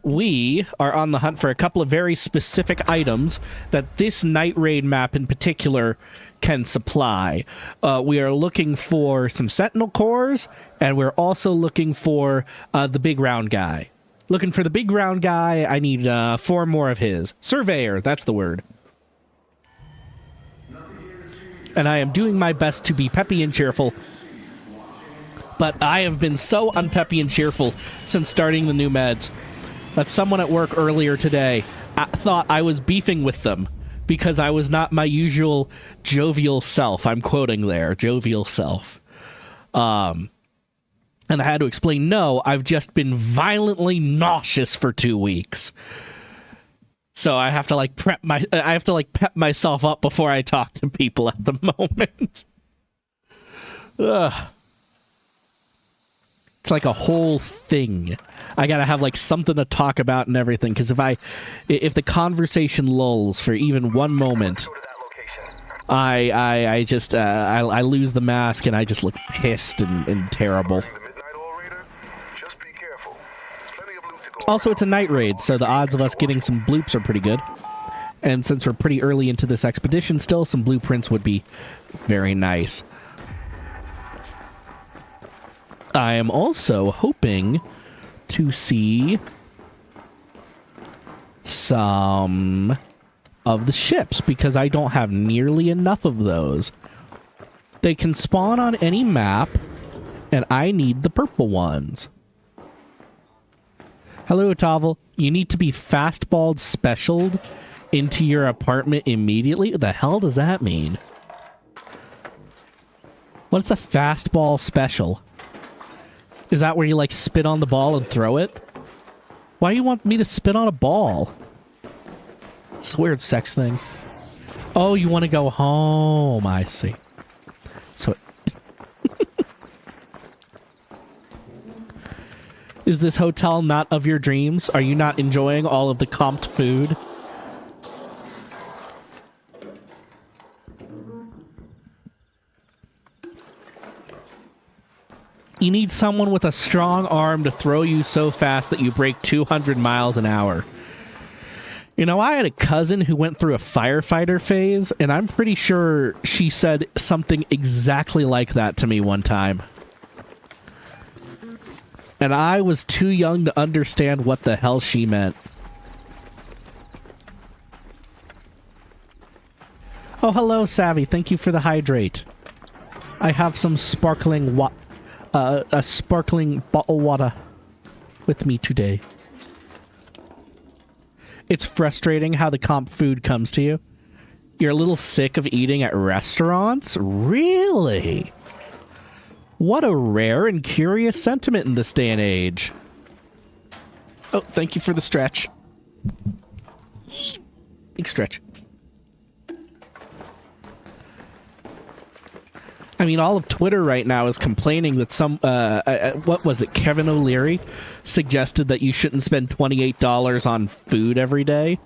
we are on the hunt for a couple of very specific items that this night raid map in particular can supply. We are looking for some Sentinel cores, and we're also looking for the big round guy. Looking for the big round guy, I need 4 more of his. Surveyor, that's the word. And I am doing my best to be peppy and cheerful, but I have been so unpeppy and cheerful since starting the new meds that someone at work earlier today thought I was beefing with them because I was not my usual jovial self. I'm quoting there, jovial self. And I had to explain, no, I've just been violently nauseous for 2 weeks. So I have to pep myself up before I talk to people at the moment. Ugh. It's like a whole thing. I gotta have like something to talk about and everything, because if the conversation lulls for even one moment, I lose the mask and I just look pissed and terrible. Also, it's a night raid, so the odds of us getting some bloops are pretty good. And since we're pretty early into this expedition still, some blueprints would be very nice. I am also hoping to see some of the ships, because I don't have nearly enough of those. They can spawn on any map, and I need the purple ones. Hello, Otavel. You need to be fastballed specialed into your apartment immediately? What the hell does that mean? What's a fastball special? Is that where you, like, spit on the ball and throw it? Why do you want me to spit on a ball? It's a weird sex thing. Oh, you want to go home. I see. So... Is this hotel not of your dreams? Are you not enjoying all of the comped food? You need someone with a strong arm to throw you so fast that you break 200 miles an hour. You know, I had a cousin who went through a firefighter phase, and I'm pretty sure she said something exactly like that to me one time. And I was too young to understand what the hell she meant. Oh, hello, Savvy. Thank you for the hydrate. I have some sparkling a sparkling bottle water with me today. It's frustrating how the comp food comes to you. You're a little sick of eating at restaurants? Really? What a rare and curious sentiment in this day and age. Oh, thank you for the stretch. Big stretch. I mean, all of Twitter right now is complaining that some, what was it, Kevin O'Leary suggested that you shouldn't spend $28 on food every day.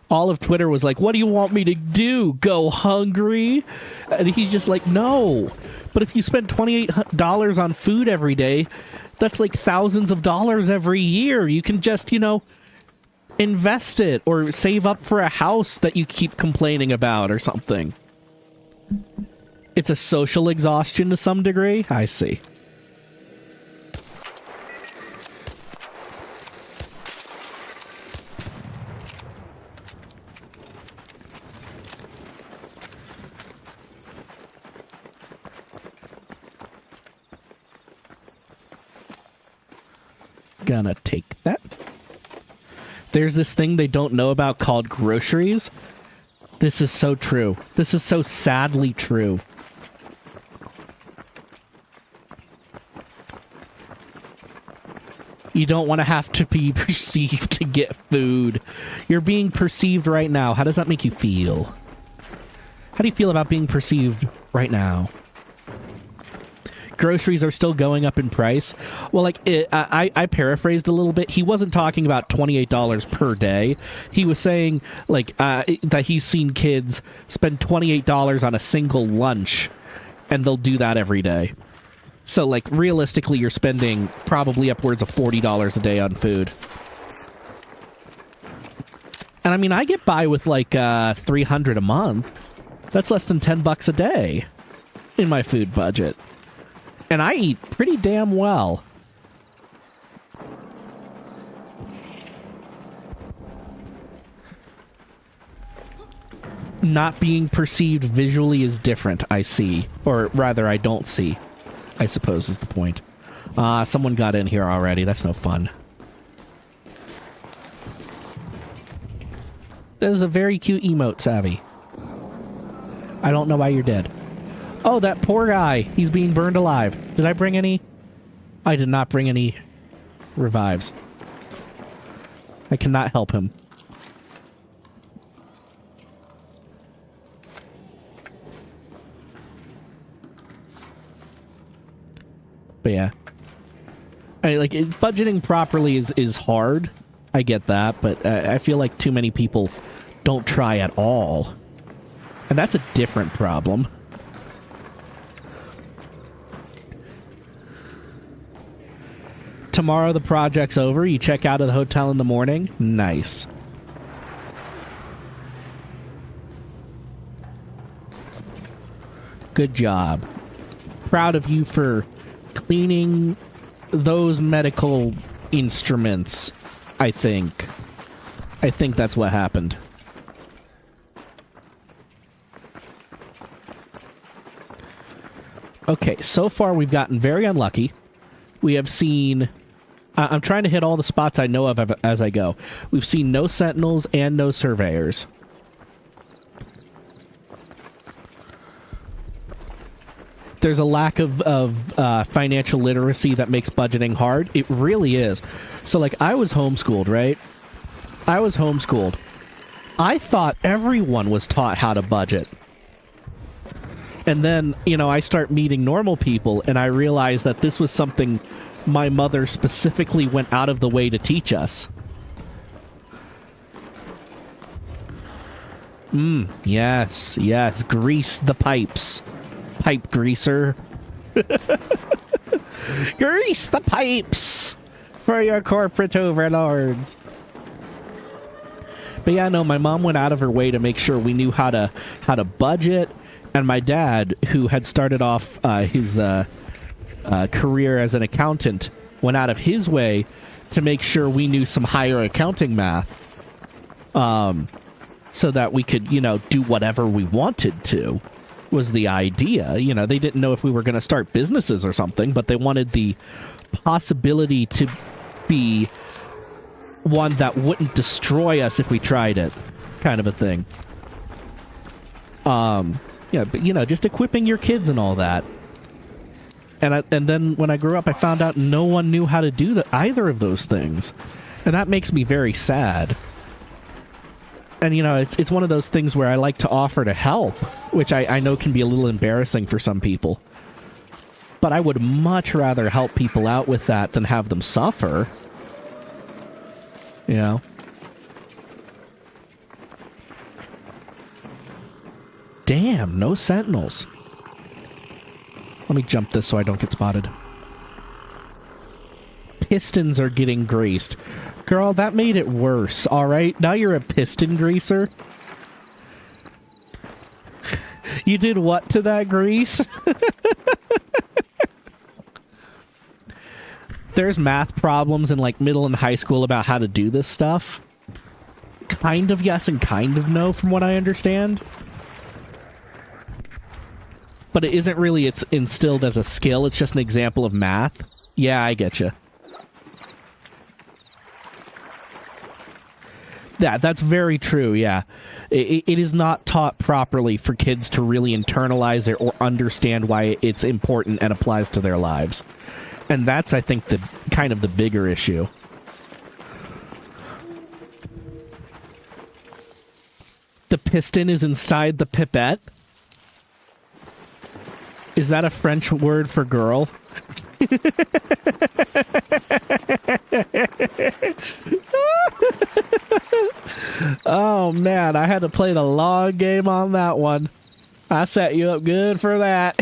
All of Twitter was like, what do you want me to do? Go hungry? And he's just like, no. But if you spend $28 on food every day, that's like thousands of dollars every year. You can just, you know, invest it or save up for a house that you keep complaining about or something. It's a social exhaustion to some degree. I see. Gonna take that. There's this thing they don't know about called groceries. This is so true. This is so sadly true. You don't want to have to be perceived to get food. You're being perceived right now. How does that make you feel? How do you feel about being perceived right now? Groceries are still going up in price. Well, like, I paraphrased a little bit. He wasn't talking about $28 per day. He was saying, like, that he's seen kids spend $28 on a single lunch, and they'll do that every day. So, like, realistically, you're spending probably upwards of $40 a day on food. And I mean, I get by with like $300 a month. That's less than $10 a day in my food budget. And I eat pretty damn well. Not being perceived visually is different, I see. Or rather, I don't see, I suppose is the point. Someone got in here already. That's no fun. That is a very cute emote, Savvy. I don't know why you're dead. Oh, that poor guy. He's being burned alive. Did I bring any? I did not bring any revives. I cannot help him. But yeah. Budgeting properly is hard. I get that, but I feel like too many people don't try at all. And that's a different problem. Tomorrow the project's over. You check out of the hotel in the morning. Nice. Good job. Proud of you for cleaning those medical instruments, I think. I think that's what happened. Okay, so far we've gotten very unlucky. We have seen... I'm trying to hit all the spots I know of as I go. We've seen no sentinels and no surveyors. There's a lack of financial literacy that makes budgeting hard. It really is. So, like, I was homeschooled, right? I was homeschooled. I thought everyone was taught how to budget. And then, you know, I start meeting normal people, and I realize that this was something my mother specifically went out of the way to teach us. Yes, yes. Grease the pipes. Pipe greaser. Grease the pipes for your corporate overlords. But yeah, no, my mom went out of her way to make sure we knew how to budget. And my dad, who had started off his career as an accountant, went out of his way to make sure we knew some higher accounting math, so that we could, you know, do whatever we wanted to, was the idea. You know, they didn't know if we were going to start businesses or something, but they wanted the possibility to be one that wouldn't destroy us if we tried it, kind of a thing. Yeah, but, you know, just equipping your kids and all that. And then when I grew up, I found out no one knew how to do either of those things. And that makes me very sad. And, you know, it's one of those things where I like to offer to help, which I know can be a little embarrassing for some people. But I would much rather help people out with that than have them suffer. You know? Damn, no sentinels. Let me jump this so I don't get spotted. Pistons are getting greased. Girl, that made it worse, alright? Now you're a piston greaser? You did what to that grease? There's math problems in, like, middle and high school about how to do this stuff. Kind of yes and kind of no, from what I understand. But it isn't really it's instilled as a skill. It's just an example of math. Yeah, I get you. Yeah, that's very true, yeah. It is not taught properly for kids to really internalize it or understand why it's important and applies to their lives. And that's, I think, the kind of the bigger issue. The piston is inside the pipette? Is that a French word for girl? Oh, man, I had to play the long game on that one. I set you up good for that.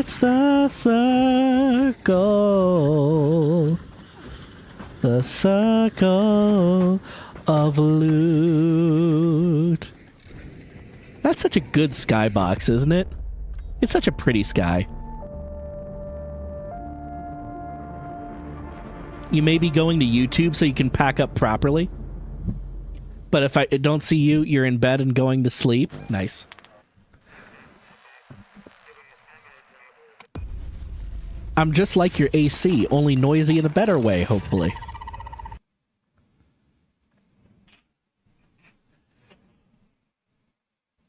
It's the circle. The circle of loot. That's such a good skybox, isn't it? It's such a pretty sky. You may be going to YouTube so you can pack up properly. But if I don't see you, you're in bed and going to sleep. Nice. I'm just like your AC, only noisy in a better way, hopefully.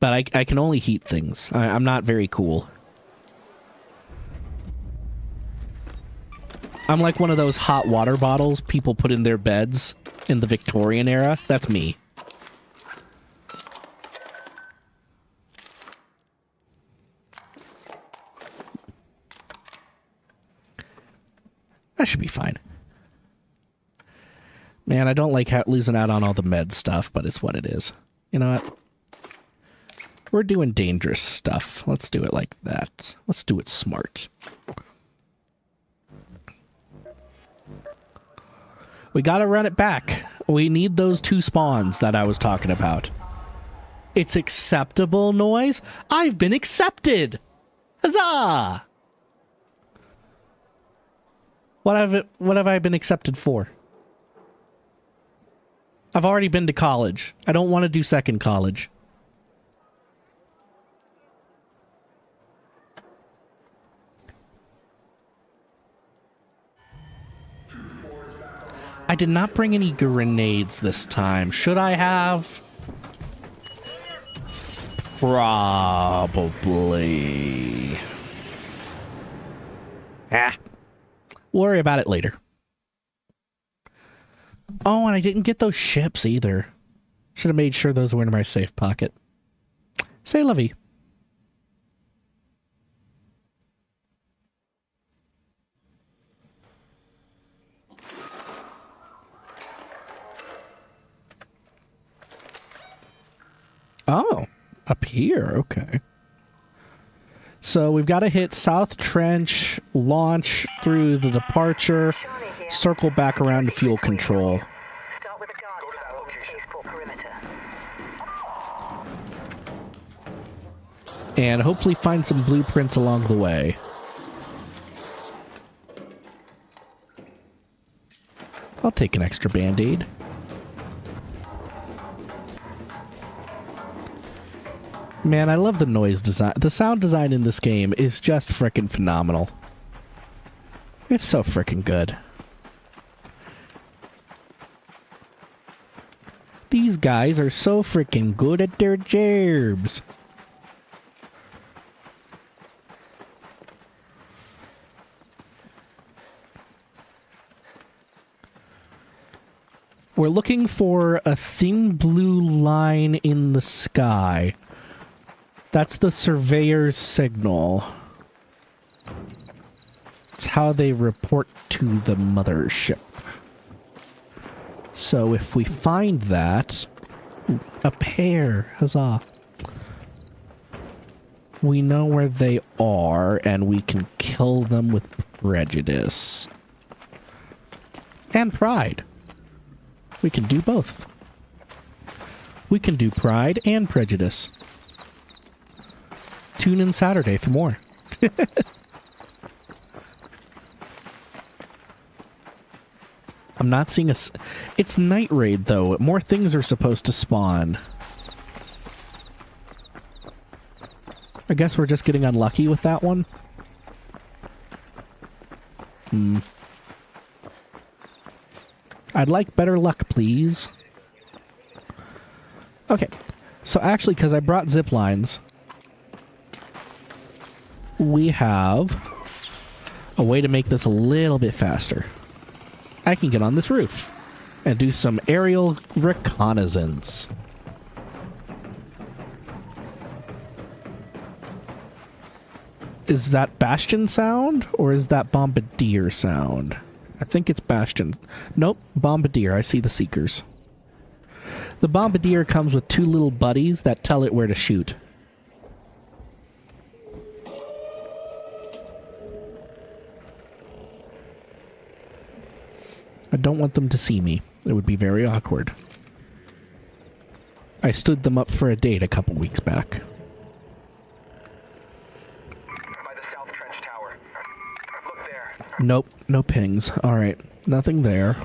But I can only heat things. I'm not very cool. I'm like one of those hot water bottles people put in their beds in the Victorian era. That's me. That should be fine. Man, I don't like losing out on all the med stuff, but it's what it is. You know what? We're doing dangerous stuff. Let's do it like that. Let's do it smart. We gotta run it back. We need those 2 spawns that I was talking about. It's acceptable noise? I've been accepted! Huzzah! What have I been accepted for? I've already been to college. I don't want to do second college. I did not bring any grenades this time. Should I have? Probably. Ah. Worry about it later. Oh, and I didn't get those ships either. Should have made sure those were in my safe pocket. Say la vie. Oh, up here. Okay. So we've got to hit South Trench, launch through the departure, circle back around to fuel control. Start with the guard tower with spaceport perimeter. And hopefully find some blueprints along the way. I'll take an extra band-aid. Man, I love the noise design. The sound design in this game is just frickin' phenomenal. It's so frickin' good. These guys are so frickin' good at their jobs. We're looking for a thin blue line in the sky. That's the surveyor's signal. It's how they report to the mothership. So if we find that... a pair! Huzzah! We know where they are, and we can kill them with prejudice. And pride. We can do both. We can do pride and prejudice. Tune in Saturday for more. I'm not seeing a... It's Night Raid, though. More things are supposed to spawn. I guess we're just getting unlucky with that one. I'd like better luck, please. Okay. So actually, because I brought zip lines... we have a way to make this a little bit faster. I can get on this roof and do some aerial reconnaissance. Is that Bastion sound or is that Bombardier sound? I think it's Bastion. Nope, Bombardier. I see the Seekers. The Bombardier comes with 2 little buddies that tell it where to shoot. I don't want them to see me. It would be very awkward. I stood them up for a date a couple weeks back. By the south trench tower. Look there. Nope, no pings. Alright, nothing there.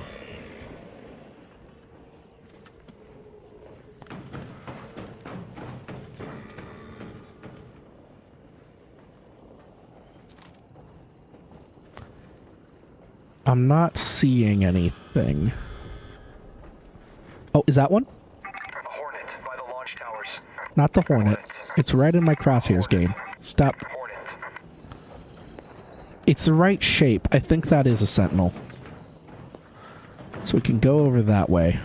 I'm not seeing anything. Oh, is that one? A Hornet by the launch towers. Not the Hornet. It's right in my crosshairs game. Stop. Hornet. It's the right shape. I think that is a Sentinel. So we can go over that way.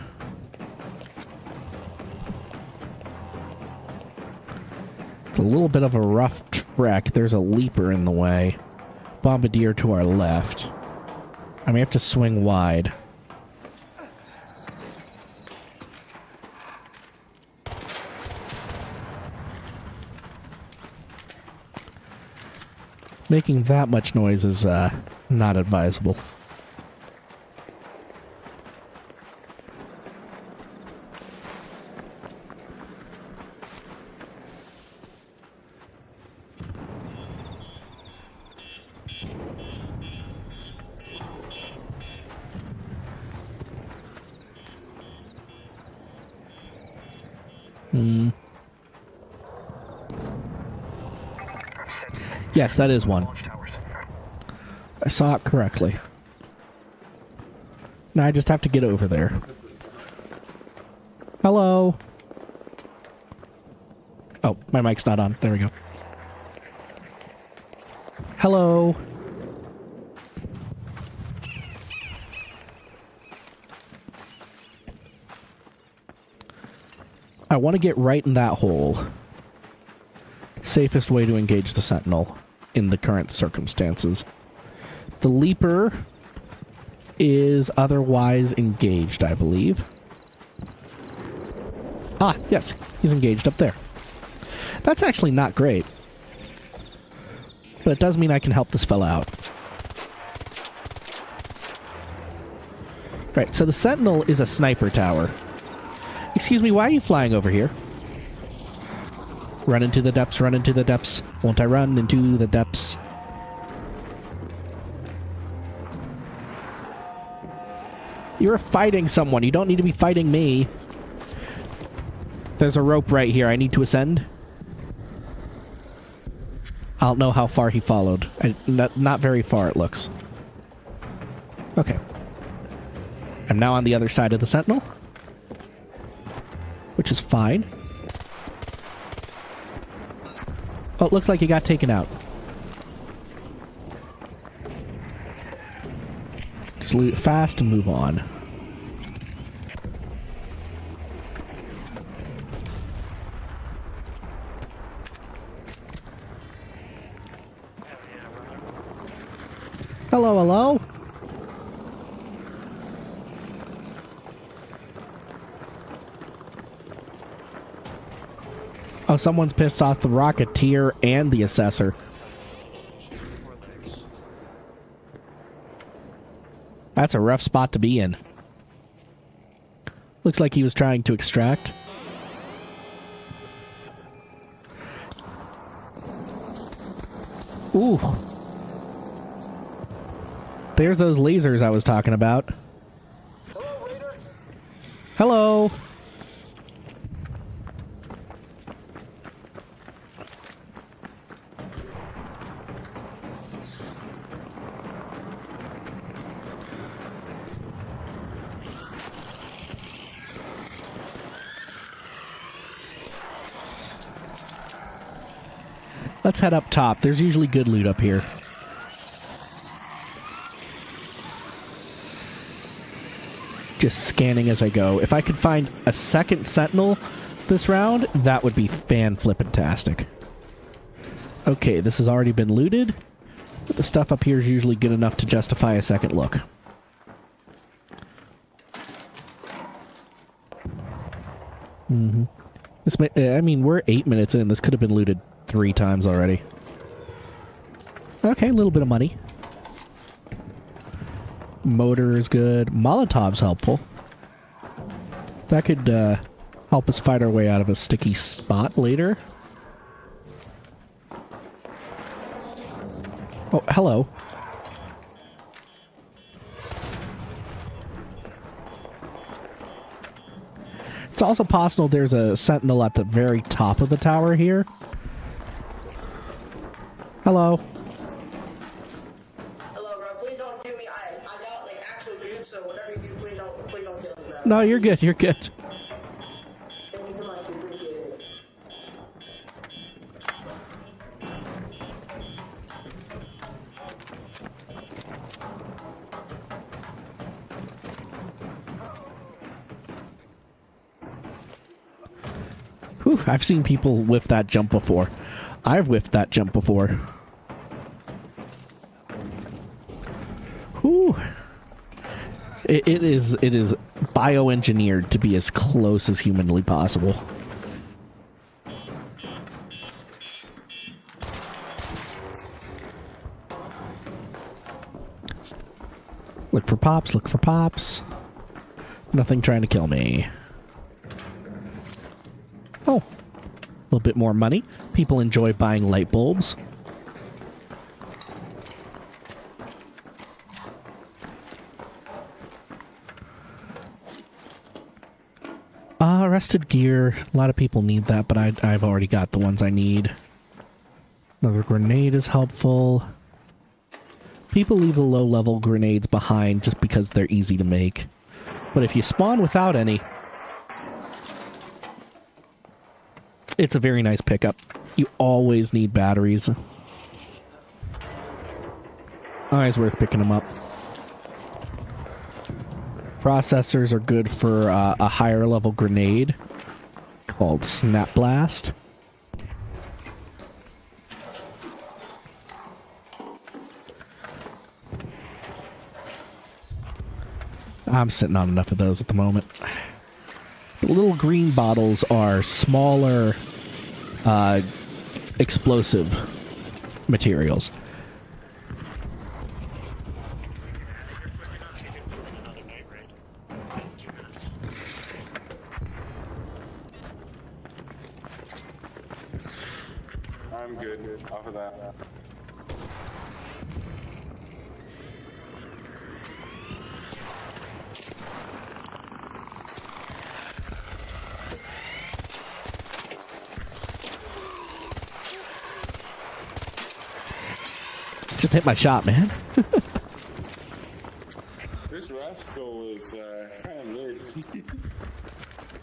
It's a little bit of a rough trek. There's a Leaper in the way. Bombardier to our left. I may have to swing wide. Making that much noise is not advisable. Yes, that is one. Launch towers. I saw it correctly. Now I just have to get over there. Hello? Oh, my mic's not on. There we go. Hello? I want to get right in that hole. Safest way to engage the Sentinel in the current circumstances. The Leaper is otherwise engaged, I believe. Ah, yes, he's engaged up there. That's actually not great. But it does mean I can help this fella out. Right, so the Sentinel is a sniper tower. Excuse me, why are you flying over here? Run into the depths, run into the depths. Won't I run into the depths? You're fighting someone. You don't need to be fighting me. There's a rope right here. I need to ascend. I'll know how far he followed. Not very far, it looks. Okay. I'm now on the other side of the Sentinel, which is fine. Oh, it looks like he got taken out. Just loot it fast and move on. Hello, hello? Oh, someone's pissed off the Rocketeer and the Assessor. That's a rough spot to be in. Looks like he was trying to extract. Ooh. There's those lasers I was talking about. Hello, Raider. Hello. Let's head up top. There's usually good loot up here. Just scanning as I go. If I could find a second Sentinel this round, that would be fan-flippin-tastic. Okay, this has already been looted, but the stuff up here is usually good enough to justify a second look. This may, I mean, we're 8 minutes in. This could have been looted 3 times already. Okay, a little bit of money. Motor is good. Molotov's helpful. That could help us fight our way out of a sticky spot later. Oh, hello. It's also possible there's a sentinel at the very top of the tower here. Hello. Hello, bro. Please don't kill me. I got like actual juice, so whatever you do, please don't kill me, bro. No, you're good. You're good. Thank you so much. I appreciate it. Whew, I've seen people whiff that jump before. I've whiffed that jump before. Whew. It is bioengineered to be as close as humanly possible. Look for pops, look for pops. Nothing trying to kill me. Oh, a little bit more money. People enjoy buying light bulbs. Rusted gear. A lot of people need that, but I've already got the ones I need. Another grenade is helpful. People leave the low-level grenades behind just because they're easy to make. But if you spawn without any, it's a very nice pickup. You always need batteries. Always worth picking them up. Processors are good for a higher level grenade called Snap Blast. I'm sitting on enough of those at the moment. The little green bottles are smaller explosive materials. I'm good off of that. Just hit my shot, man. This rascal is kind of weird.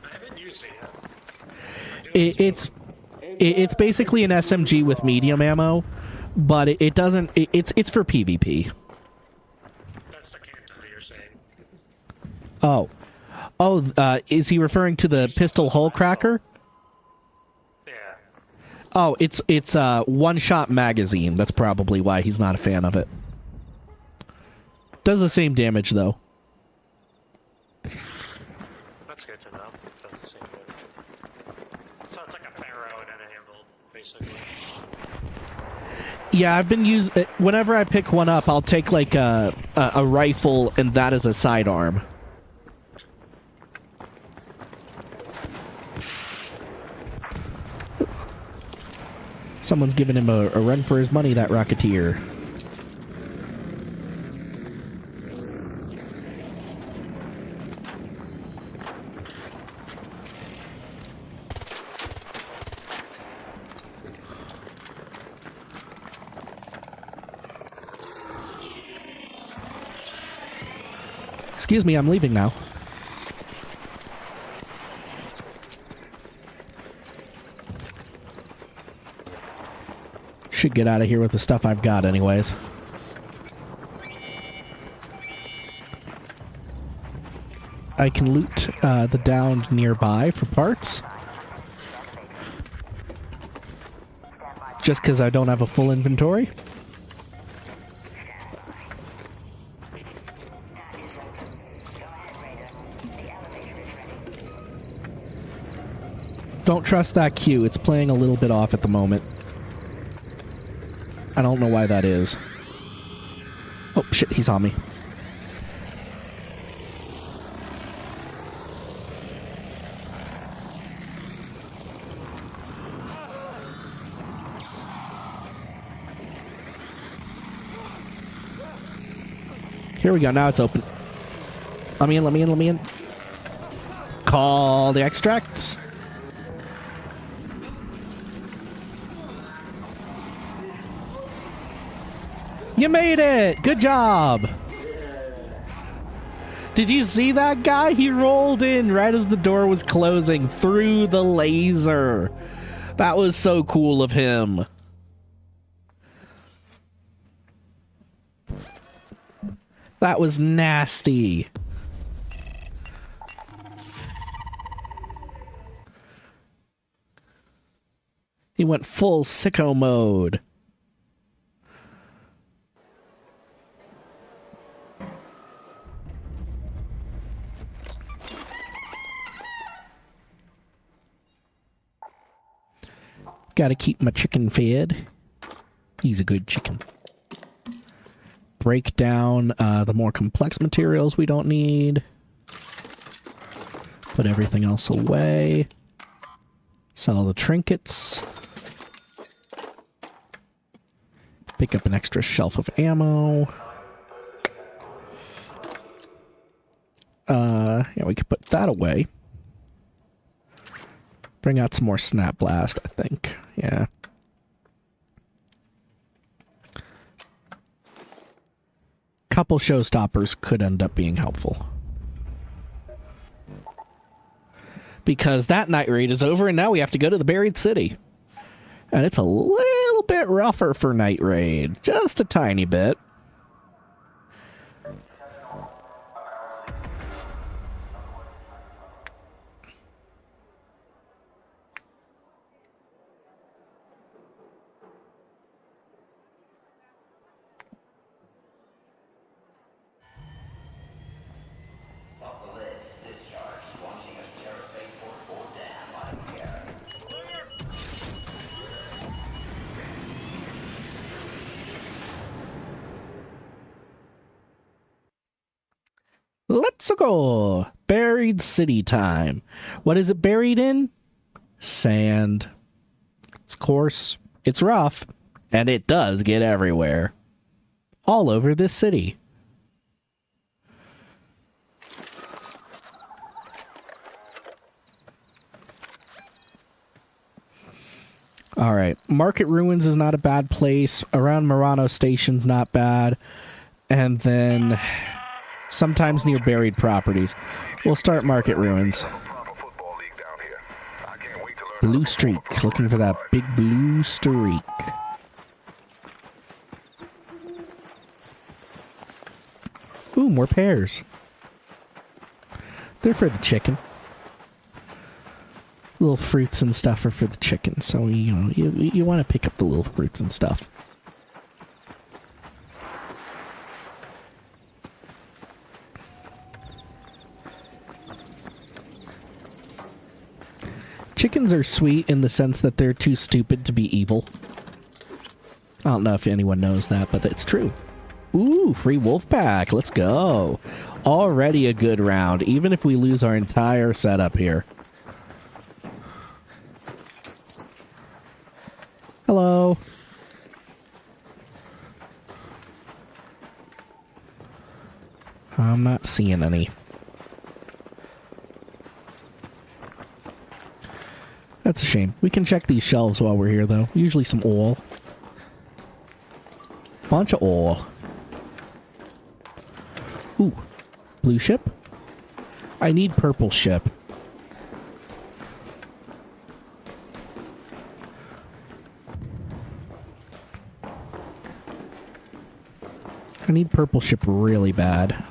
I haven't used it yet. It's basically an SMG with medium ammo, but it doesn't. It's for PvP. That's the Canton you're saying. Oh, is he referring to the pistol hull cracker? Yeah. Oh, it's a one-shot magazine. That's probably why he's not a fan of it. Does the same damage though. That's good to know. Does the same damage. So it's like a barrow and a handle, basically. Yeah, I've been whenever I pick one up, I'll take like a rifle and that as a sidearm. Someone's giving him a run for his money, that Rocketeer. Excuse me, I'm leaving now. Should get out of here with the stuff I've got anyways. I can loot the downed nearby for parts. Just because I don't have a full inventory. Don't trust that cue. It's playing a little bit off at the moment. I don't know why that is. Oh, shit, he's on me. Here we go. Now it's open. Let me in, let me in, let me in. Call the extract. You made it! Good job! Did you see that guy? He rolled in right as the door was closing through the laser. That was so cool of him. That was nasty. He went full sicko mode. Gotta keep my chicken fed. He's a good chicken. Break down the more complex materials we don't need. Put everything else away. Sell the trinkets. Pick up an extra shelf of ammo. Yeah, we could put that away. Bring out some more Snap Blast, I think. Yeah. Couple showstoppers could end up being helpful. Because that night raid is over and now we have to go to the Buried City. And it's a little bit rougher for night raid. Just a tiny bit. Let's go. Buried City time. What is it buried in? Sand. It's coarse. It's rough. And it does get everywhere. All over this city. Alright. Market Ruins is not a bad place. Around Murano Station's not bad. And then sometimes near buried properties. We'll start Market Ruins. Blue streak. Looking for that big blue streak. Ooh, more pears. They're for the chicken. Little fruits and stuff are for the chicken, so you know you want to pick up the little fruits and stuff. Chickens are sweet in the sense that they're too stupid to be evil. I don't know if anyone knows that, but it's true. Ooh, free wolf pack. Let's go. Already a good round, even if we lose our entire setup here. Hello. I'm not seeing any. That's a shame. We can check these shelves while we're here, though. Usually some oil. Bunch of oil. Ooh. Blue ship? I need purple ship. I need purple ship really bad.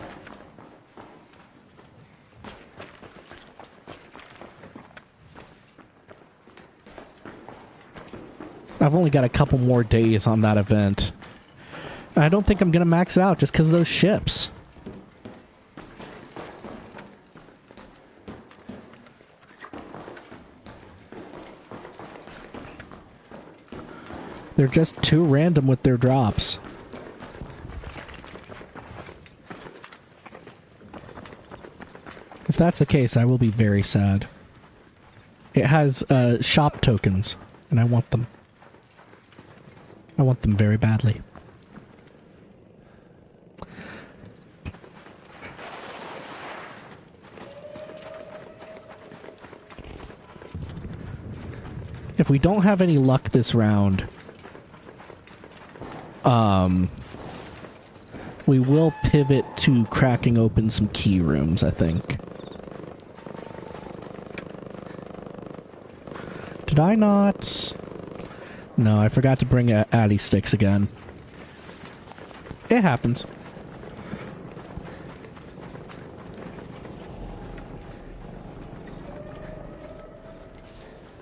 I've only got a couple more days on that event. And I don't think I'm going to max it out just because of those ships. They're just too random with their drops. If that's the case, I will be very sad. It has shop tokens, and I want them. I want them very badly. if we don't have any luck this round, we will pivot to cracking open some key rooms, I think. Did I not? No, I forgot to bring Addy sticks again. It happens.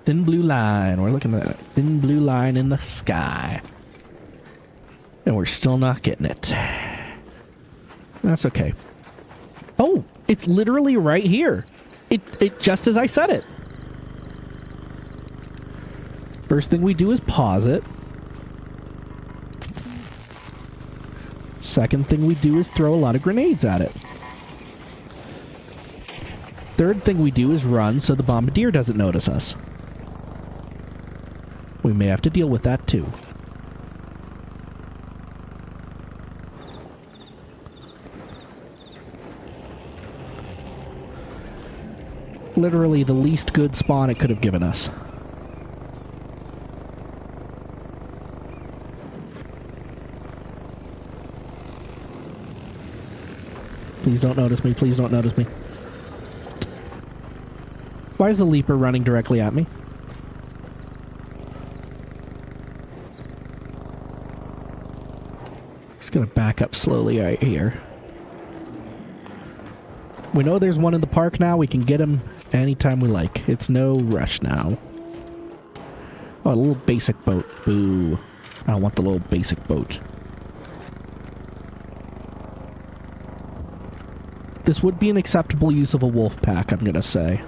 Thin blue line. We're looking at that thin blue line in the sky. And we're still not getting it. That's okay. Oh, it's literally right here. It just as I said it. First thing we do is pause it. Second thing we do is throw a lot of grenades at it. Third thing we do is run so the bombardier doesn't notice us. We may have to deal with that too. Literally the least good spawn it could have given us. Please don't notice me. Please don't notice me. Why is the leaper running directly at me? Just gonna back up slowly right here. We know there's one in the park now. We can get him anytime we like. It's no rush now. Oh, a little basic boat. Boo. I don't want the little basic boat. This would be an acceptable use of a wolf pack, I'm gonna say.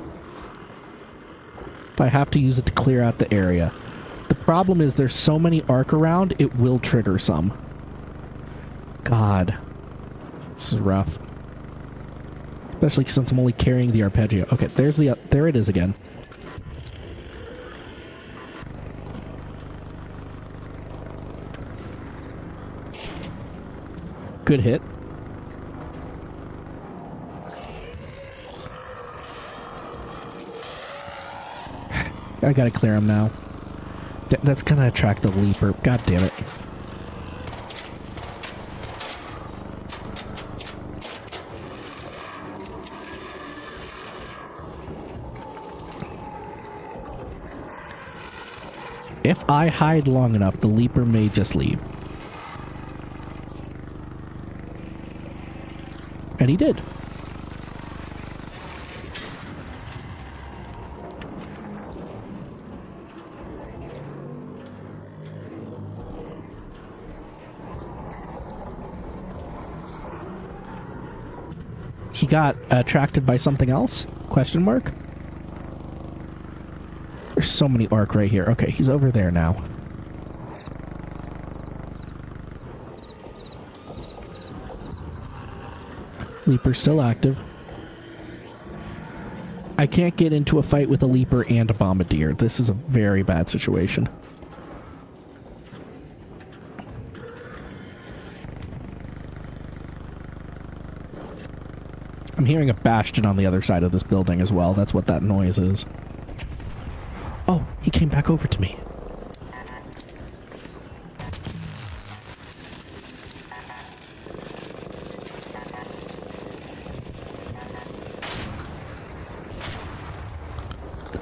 If I have to use it to clear out the area. The problem is there's so many arc around, it will trigger some. God. This is rough. Especially since I'm only carrying the arpeggio. Okay, there it is again. Good hit. I gotta clear him now. That's gonna attract the leaper. God damn it. If I hide long enough, the leaper may just leave. And he did. He got attracted by something else? Question mark? There's so many arc right here. Okay, he's over there now. Leaper's still active. I can't get into a fight with a leaper and a bombardier. This is a very bad situation. I'm hearing a bastion on the other side of this building as well. That's what that noise is. Oh, he came back over to me.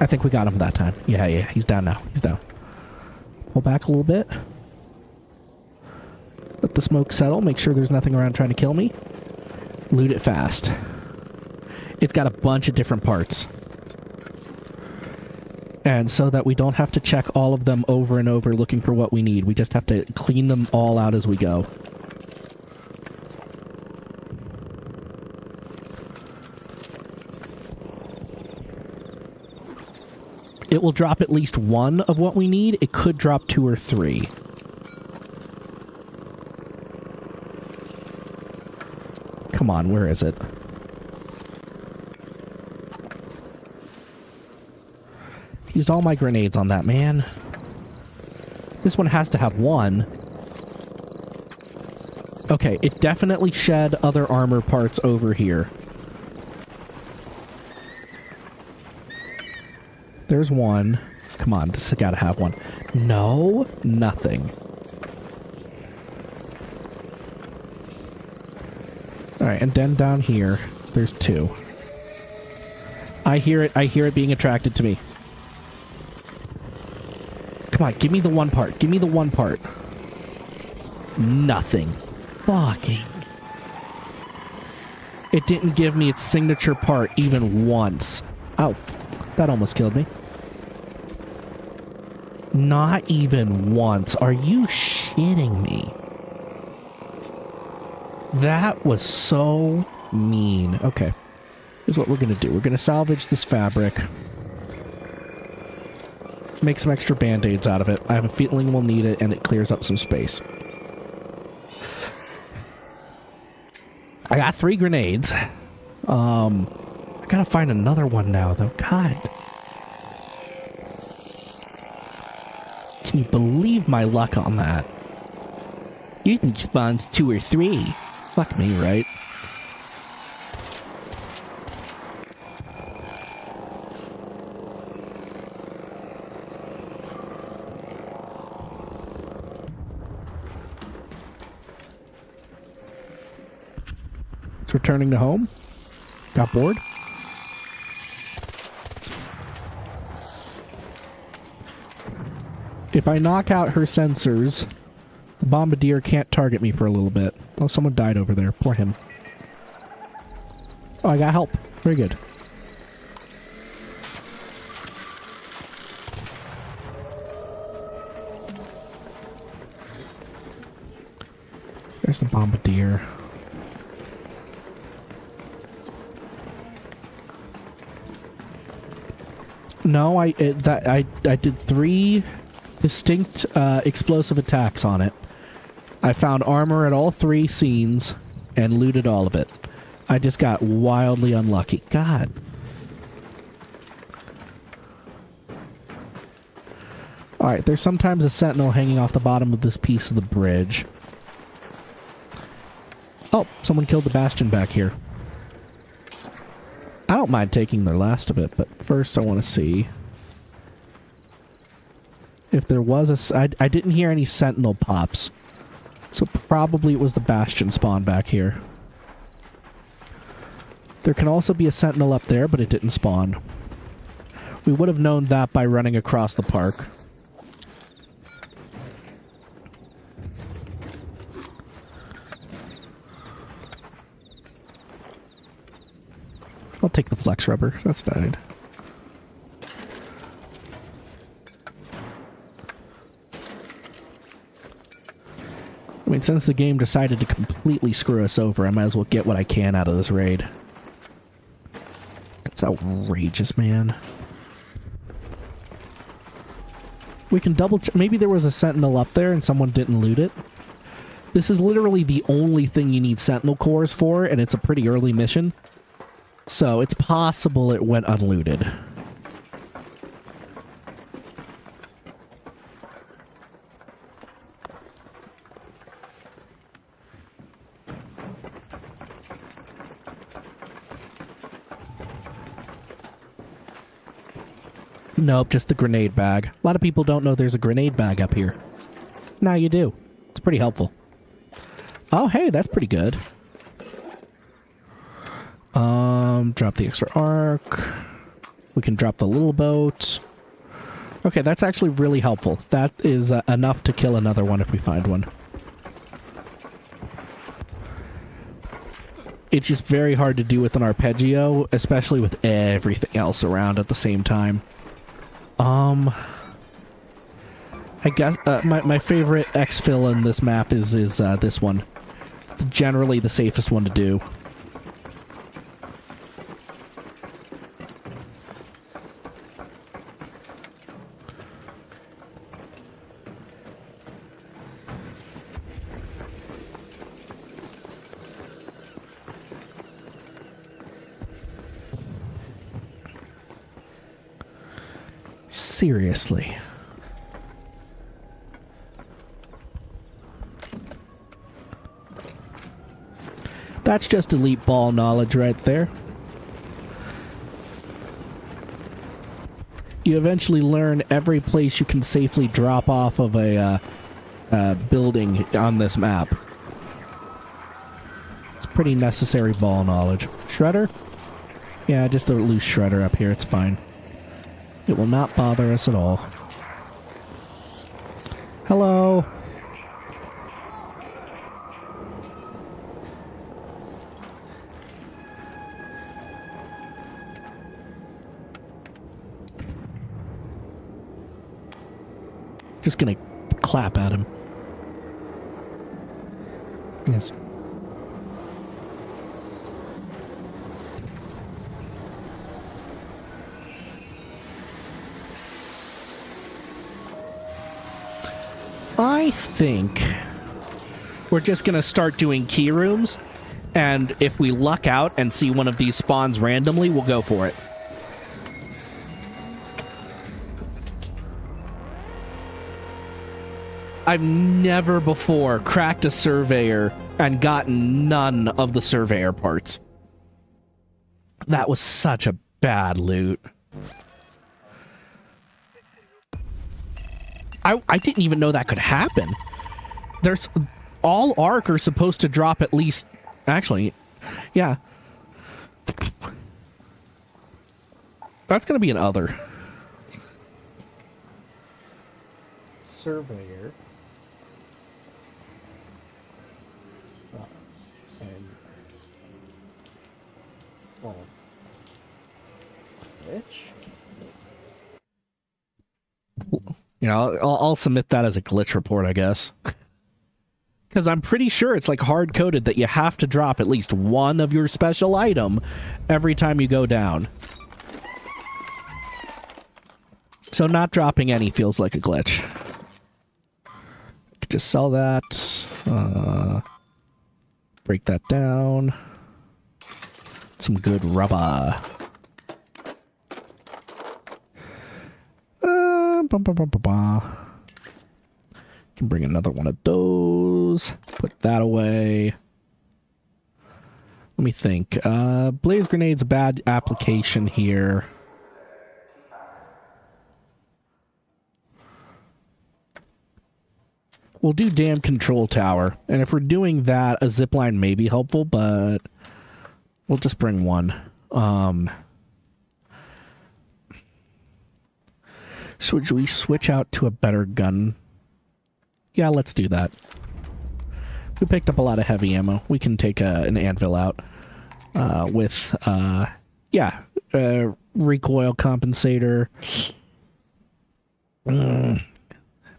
I think we got him that time. Yeah, he's down now. He's down. Pull back a little bit. Let the smoke settle. Make sure there's nothing around trying to kill me. Loot it fast. It's got a bunch of different parts. And so that we don't have to check all of them over and over looking for what we need. We just have to clean them all out as we go. It will drop at least one of what we need. It could drop 2 or 3. Come on, where is it? Used all my grenades on that, man. This one has to have 1. Okay, it definitely shed other armor parts over here. There's 1. Come on, this has got to have one. No, nothing. Alright, and then down here, there's 2. I hear it being attracted to me. Come on, give me the one part. Give me the one part. Nothing. Fucking. It didn't give me its signature part even once. Oh, that almost killed me. Not even once. Are you shitting me? That was so mean. Okay. Here's what we're going to do. We're going to salvage this fabric. Make some extra band-aids out of it. I have a feeling we'll need it, and it clears up some space. I got 3 grenades. I gotta find another one now, though. God. Can you believe my luck on that? You can spawn 2 or 3. Fuck me, right? It's returning to home. Got bored. If I knock out her sensors, the bombardier can't target me for a little bit. Oh, someone died over there. Poor him. Oh, I got help. Very good. There's the bombardier. No, I did 3 distinct explosive attacks on it. I found armor at all 3 scenes and looted all of it. I just got wildly unlucky. God. Alright, there's sometimes a sentinel hanging off the bottom of this piece of the bridge. Oh, someone killed the Bastion back here. I don't mind taking their last of it, but first I want to see if there was a... I didn't hear any sentinel pops, so probably it was the Bastion spawn back here. There can also be a sentinel up there, but it didn't spawn. We would have known that by running across the park. I'll take the flex rubber. That's died. I mean, since the game decided to completely screw us over, I might as well get what I can out of this raid. It's outrageous, man. We can double check. Maybe there was a sentinel up there and someone didn't loot it. This is literally the only thing you need sentinel cores for, and it's a pretty early mission. So, it's possible it went unlooted. Nope, just the grenade bag. A lot of people don't know there's a grenade bag up here. Now you do. It's pretty helpful. Oh, hey, that's pretty good. Drop the extra arc. We can drop the little boat. Okay, that's actually really helpful. That is enough to kill another one if we find one. It's just very hard to do with an arpeggio, especially with everything else around at the same time. I guess my favorite exfil in this map is this one. It's generally the safest one to do. Seriously. That's just elite ball knowledge right there. you eventually learn every place you can safely drop off of a building on this map. It's pretty necessary ball knowledge. Shredder? Yeah, just a loose shredder up here. It's fine. It will not bother us at all. Hello? Just gonna clap at him. Yes. I think we're just gonna start doing key rooms, and if we luck out and see one of these spawns randomly, we'll go for it. I've never before cracked a surveyor and gotten none of the surveyor parts. That was such a bad loot. I didn't even know that could happen. There's... all ARC are supposed to drop at least... Actually, yeah. That's gonna be an other. Surveyor. You know, I'll submit that as a glitch report, I guess. Because I'm pretty sure it's like hard-coded that you have to drop at least one of your special item every time you go down. So not dropping any feels like a glitch. Could just sell that. Break that down. Some good rubber. Can bring another one of those. Put that away. Let me think. Blaze grenade's a bad application here. We'll do dam control tower. And if we're doing that, a zipline may be helpful, but we'll just bring one. Should we switch out to a better gun? Yeah, let's do that. We picked up a lot of heavy ammo. We can take an anvil out with, recoil compensator.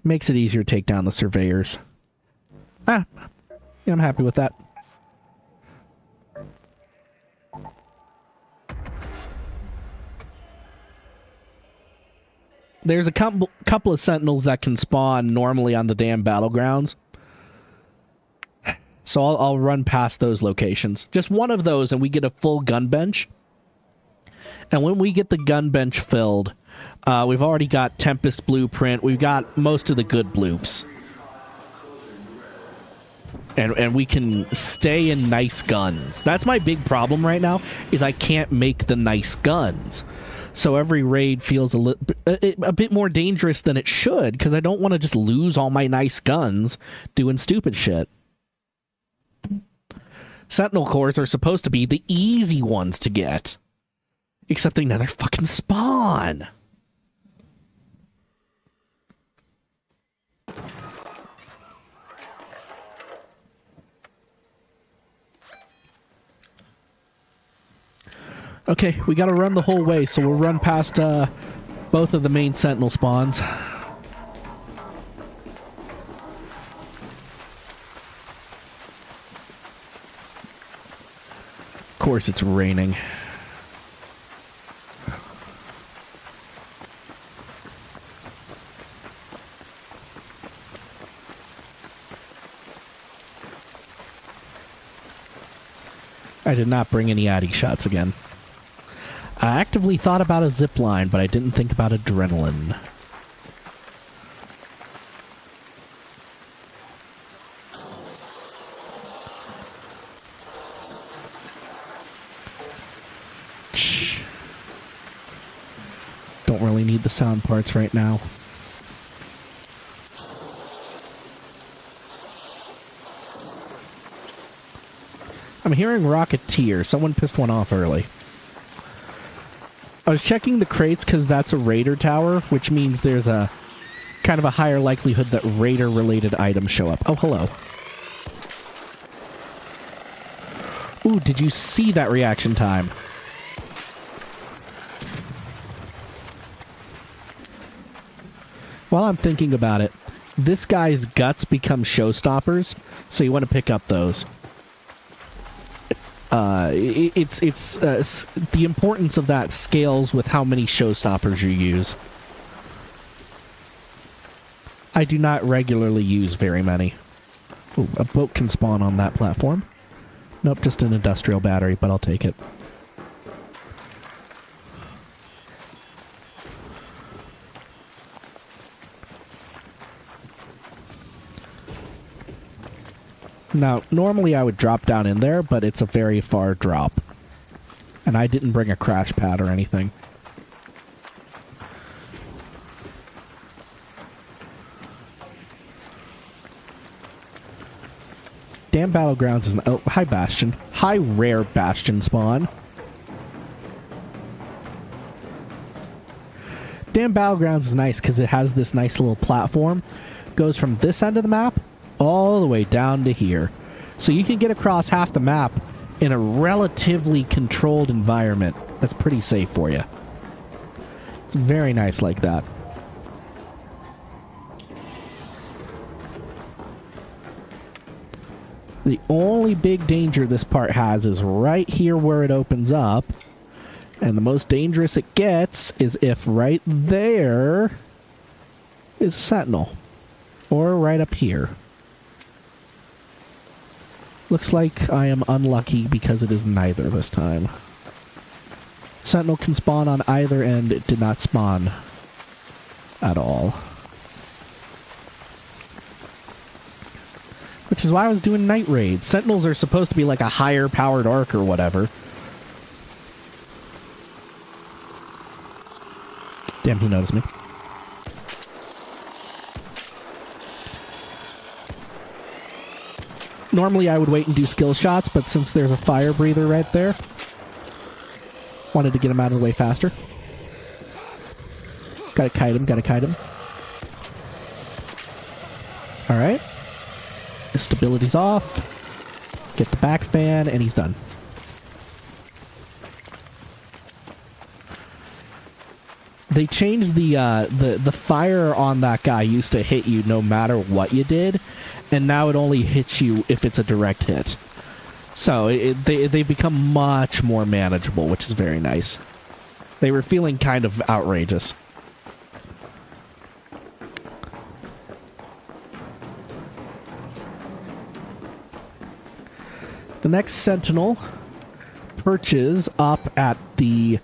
Makes it easier to take down the surveyors. Yeah, I'm happy with that. There's a couple of sentinels that can spawn normally on the damn battlegrounds. So I'll run past those locations. Just one of those and we get a full gun bench. And when we get the gun bench filled, we've already got Tempest Blueprint. We've got most of the good bloops. And we can stay in nice guns. That's my big problem right now, is I can't make the nice guns. So every raid feels a bit more dangerous than it should, because I don't want to just lose all my nice guns doing stupid shit. Sentinel cores are supposed to be the easy ones to get. Except they never fucking spawn. Okay, we gotta run the whole way, so we'll run past both of the main sentinel spawns. Of course it's raining. I did not bring any Addy shots again. I actively thought about a zipline, but I didn't think about adrenaline. Don't really need the sound parts right now. I'm hearing Rocketeer. Someone pissed one off early. I was checking the crates because that's a Raider tower, which means there's a kind of a higher likelihood that Raider-related items show up. Oh, hello. Ooh, did you see that reaction time? While I'm thinking about it, this guy's guts become showstoppers, so you want to pick up those. The importance of that scales with how many showstoppers you use. I do not regularly use very many. Ooh, a boat can spawn on that platform. Nope, just an industrial battery, but I'll take it. Now, normally I would drop down in there, but it's a very far drop. And I didn't bring a crash pad or anything. Damn Battlegrounds is... Oh, hi, Bastion. Hi, rare Bastion spawn. Damn Battlegrounds is nice because it has this nice little platform. Goes from this end of the map all the way down to here. So you can get across half the map in a relatively controlled environment that's pretty safe for you. It's very nice like that. The only big danger this part has is right here where it opens up. And the most dangerous it gets is if right there is a sentinel. Or right up here. Looks like I am unlucky because it is neither this time. Sentinel can spawn on either end. It did not spawn at all. Which is why I was doing night raids. Sentinels are supposed to be like a higher powered arc or whatever. Damn, he noticed me. Normally I would wait and do skill shots, but since there's a fire breather right there, wanted to get him out of the way faster. Gotta kite him, gotta kite him. Alright. His stability's off. Get the back fan, and he's done. They changed the fire on that guy used to hit you no matter what you did, and now it only hits you if it's a direct hit. So they become much more manageable, which is very nice. They were feeling kind of outrageous. The next Sentinel perches up at the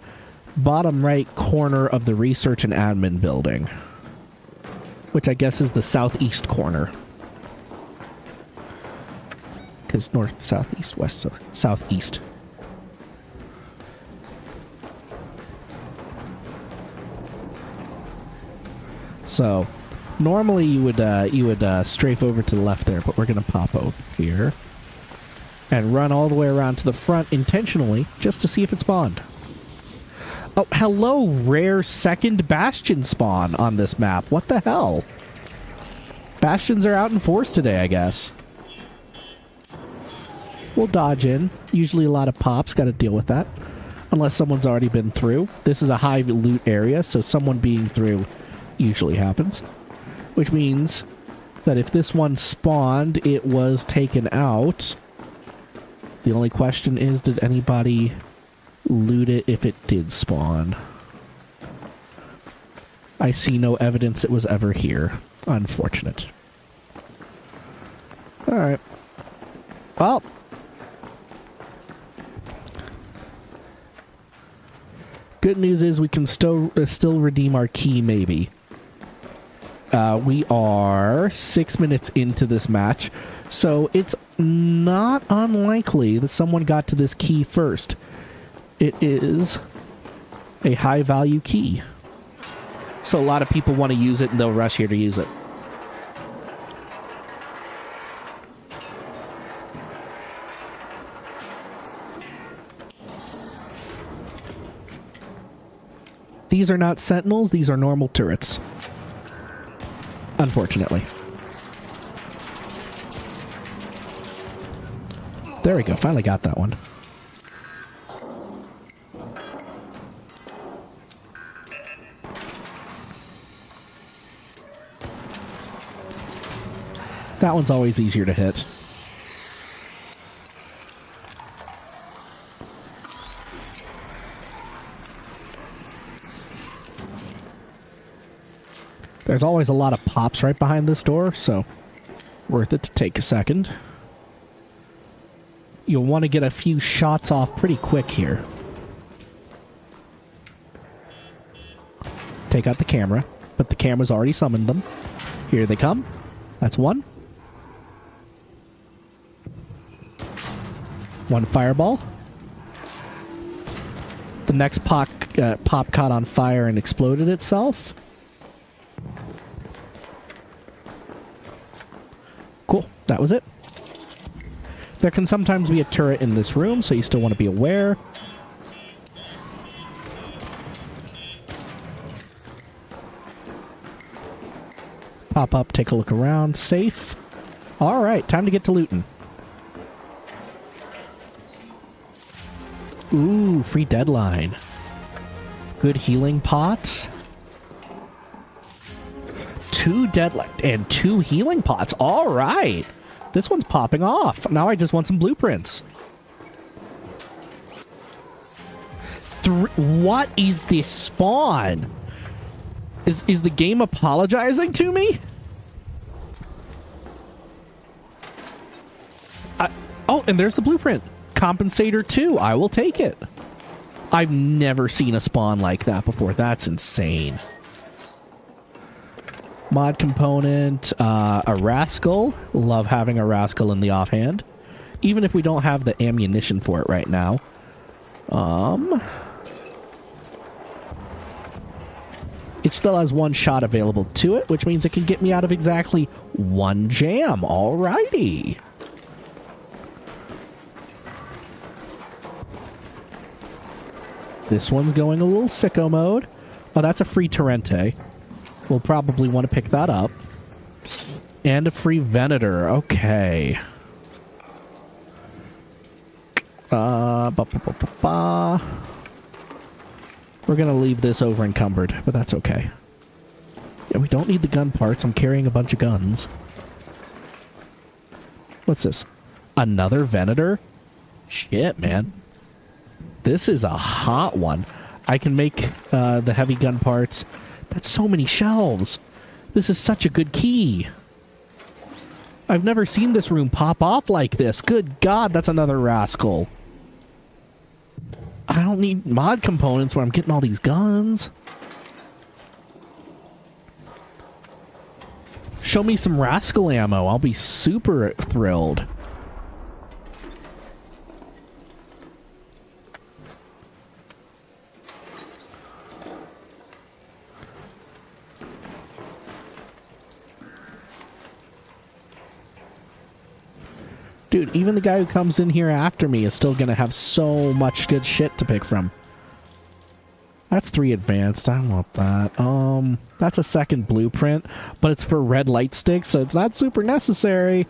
bottom right corner of the research and admin building, which I guess is the southeast corner. Because north, southeast, west, so southeast. So normally you would strafe over to the left there, but we're gonna pop over here and run all the way around to the front intentionally just to see if it spawned. Oh, hello, rare second Bastion spawn on this map. What the hell? Bastions are out in force today, I guess. We'll dodge in. Usually a lot of pops. Got to deal with that. Unless someone's already been through. This is a high loot area, so someone being through usually happens. Which means that if this one spawned, it was taken out. The only question is, did anybody loot it if it did spawn? I see no evidence it was ever here. Unfortunate. Alright. Well. Good news is we can still redeem our key, maybe. We are 6 minutes into this match, so it's not unlikely that someone got to this key first. It is a high-value key. So a lot of people want to use it and they'll rush here to use it. These are not sentinels, these are normal turrets. Unfortunately. There we go, finally got that one. That one's always easier to hit. There's always a lot of pops right behind this door, so worth it to take a second. You'll want to get a few shots off pretty quick here. Take out the camera, but the camera's already summoned them. Here they come. That's one. One fireball. The next pop caught on fire and exploded itself. Cool. That was it. There can sometimes be a turret in this room, so you still want to be aware. Pop up, take a look around. Safe. Alright, time to get to looting. Ooh, free deadline. Good healing pots. 2 deadline and 2 healing pots. Alright. This one's popping off. Now I just want some blueprints. What is this spawn? Is the game apologizing to me? Oh, and there's the blueprint. Compensator 2. I will take it. I've never seen a spawn like that before. That's insane. Mod component. A rascal. Love having a rascal in the offhand. Even if we don't have the ammunition for it right now. It still has 1 shot available to it, which means it can get me out of exactly 1 jam. Alrighty. This one's going a little sicko mode. Oh, that's a free Torrente. We'll probably want to pick that up. And a free Venator. Okay. We're going to leave this over encumbered, but that's okay. Yeah, we don't need the gun parts. I'm carrying a bunch of guns. What's this? Another Venator? Shit, man. This is a hot one. I can make the heavy gun parts. That's so many shelves. This is such a good key. I've never seen this room pop off like this. Good God, that's another rascal. I don't need mod components where I'm getting all these guns. Show me some rascal ammo. I'll be super thrilled. Dude, even the guy who comes in here after me is still going to have so much good shit to pick from. That's 3 advanced. I don't want that. That's a second blueprint, but it's for red light sticks, so it's not super necessary.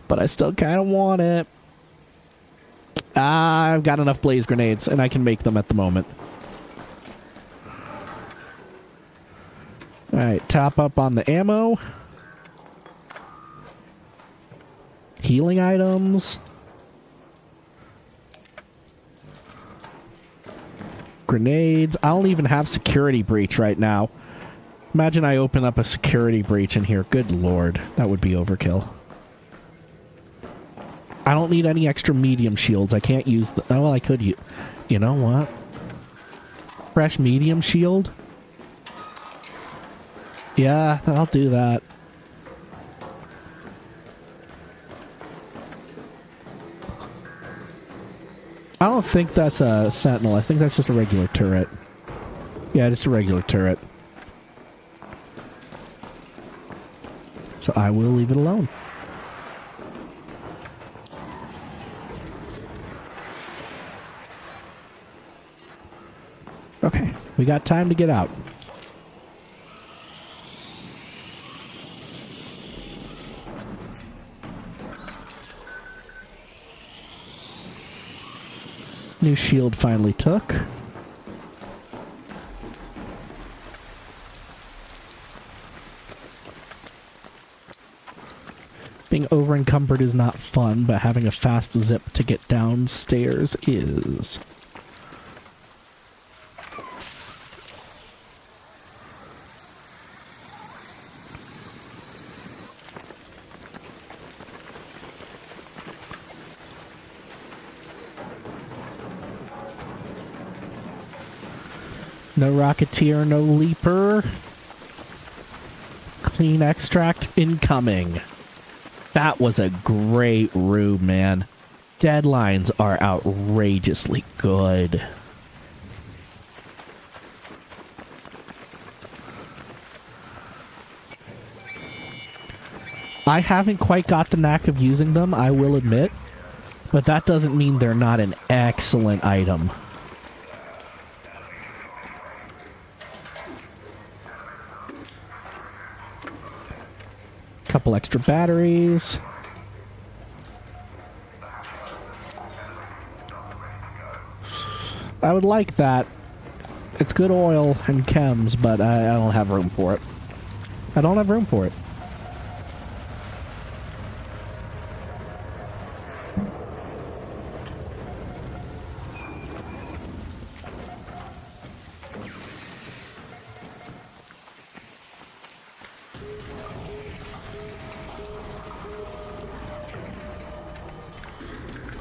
But I still kind of want it. I've got enough blaze grenades, and I can make them at the moment. Alright, top up on the ammo. Healing items. Grenades. I don't even have security breach right now. Imagine I open up a security breach in here. Good lord. That would be overkill. I don't need any extra medium shields. I can't use the... Oh, well, I could use... You know what? Fresh medium shield? Yeah, I'll do that. I don't think that's a sentinel. I think that's just a regular turret. Yeah, just a regular turret. So I will leave it alone. Okay, we got time to get out. New shield finally took. Being over encumbered is not fun, but having a fast zip to get downstairs is. No Rocketeer, no Leaper. Clean extract incoming. That was a great room, man. Deadlines are outrageously good. I haven't quite got the knack of using them, I will admit. But that doesn't mean they're not an excellent item. Couple extra batteries. I would like that. It's good oil and chems, but I don't have room for it. I don't have room for it.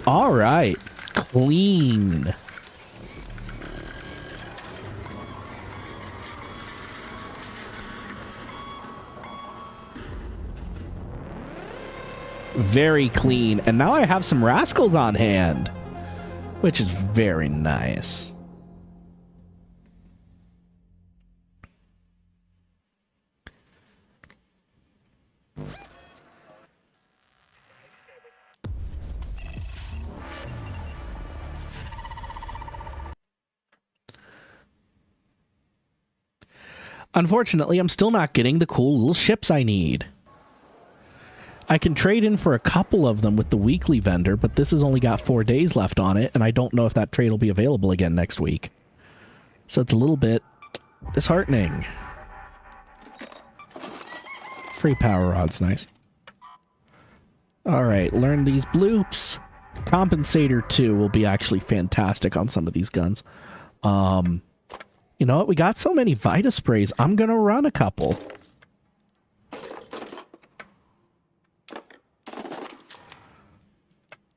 All right, clean. Very clean. And now I have some rascals on hand, which is very nice. Unfortunately, I'm still not getting the cool little ships I need. I can trade in for a couple of them with the weekly vendor, but this has only got 4 days left on it, and I don't know if that trade will be available again next week. So it's a little bit disheartening. Free power rod's nice. Alright, learn these bloops. Compensator 2 will be actually fantastic on some of these guns. You know what? We got so many Vita sprays. I'm going to run a couple.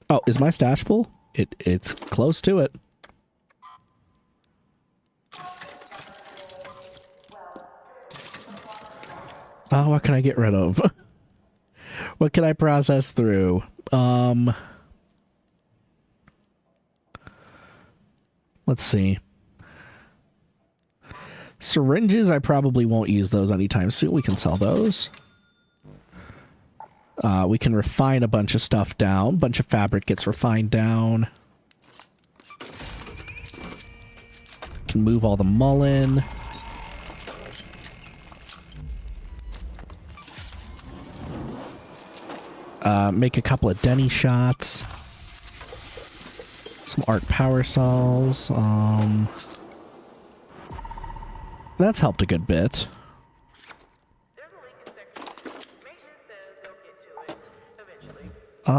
Oh, is my stash full? It's close to it. Oh, what can I get rid of? What can I process through? Let's see. Syringes, I probably won't use those anytime soon. We can sell those. We can refine a bunch of stuff down. Bunch of fabric gets refined down. Can move all the mullen. Make a couple of Denny shots. Some Arc Power Saws. That's helped a good bit.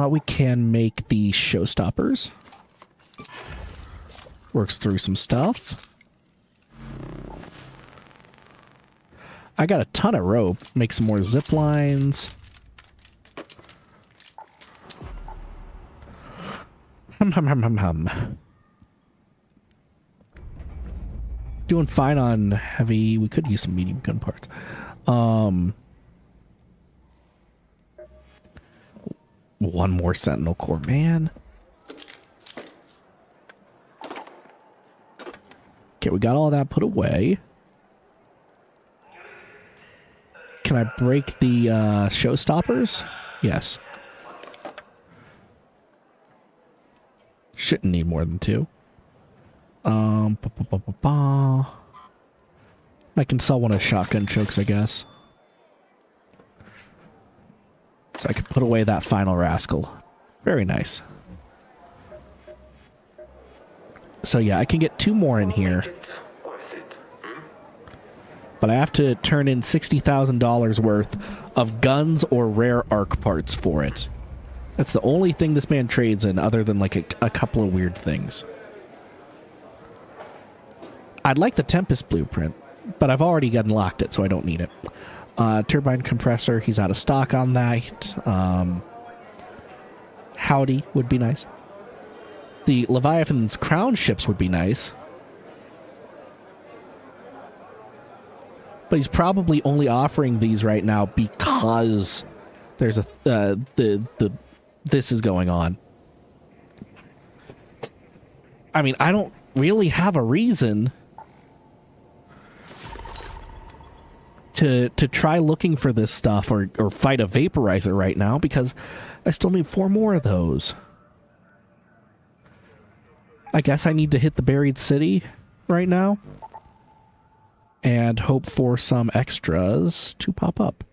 We can make the showstoppers. Works through some stuff. I got a ton of rope. Make some more zip lines. Doing fine on heavy. We could use some medium gun parts. One more Sentinel core, man. Okay, we got all that put away. Can Can I break the showstoppers? Yes. Shouldn't need more than 2. I can sell one of shotgun chokes, I guess. So I can put away that final rascal. Very nice. So yeah, I can get 2 more in here. But I have to turn in $60,000 worth of guns or rare arc parts for it. That's the only thing this man trades in, other than like a couple of weird things. I'd like the Tempest blueprint, but I've already unlocked it, so I don't need it. Turbine compressor, he's out of stock on that. Howdy would be nice. The Leviathan's crown ships would be nice. But he's probably only offering these right now because there's a this is going on. I mean, I don't really have a reason to try looking for this stuff or fight a vaporizer right now because I still need 4 more of those. I guess I need to hit the buried city right now and hope for some extras to pop up.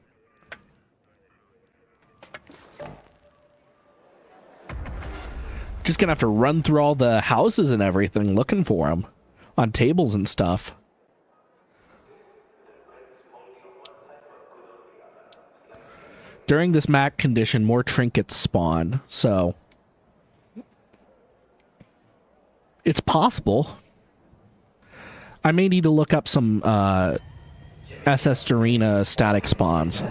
Just gonna have to run through all the houses and everything looking for them on tables and stuff. During this MAC condition, more trinkets spawn, so it's possible. I may need to look up some SS Darina static spawns.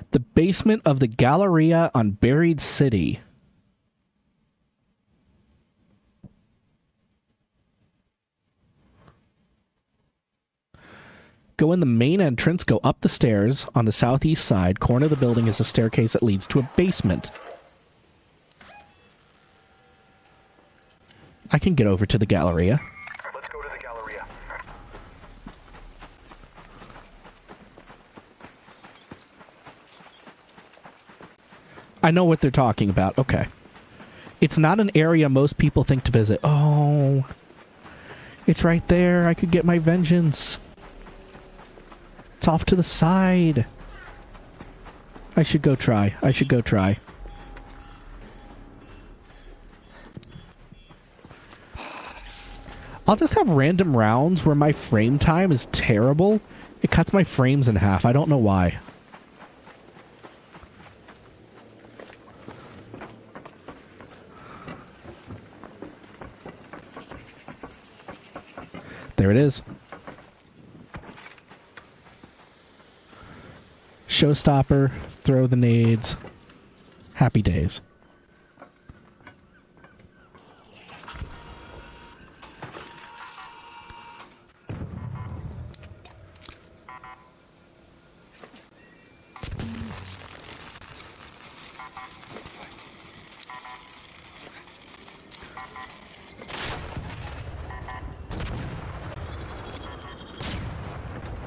The basement of the Galleria on Buried City. Go in the main entrance, go up the stairs. On the southeast side, corner of the building is a staircase that leads to a basement. I can get over to the Galleria. Let's go to the Galleria. I know what they're talking about. Okay. It's not an area most people think to visit. Oh. It's right there. I could get my vengeance. It's off to the side. I should go try. I should go try. I'll just have random rounds where my frame time is terrible. It cuts my frames in half. I don't know why. There it is. Showstopper, throw the nades. Happy days.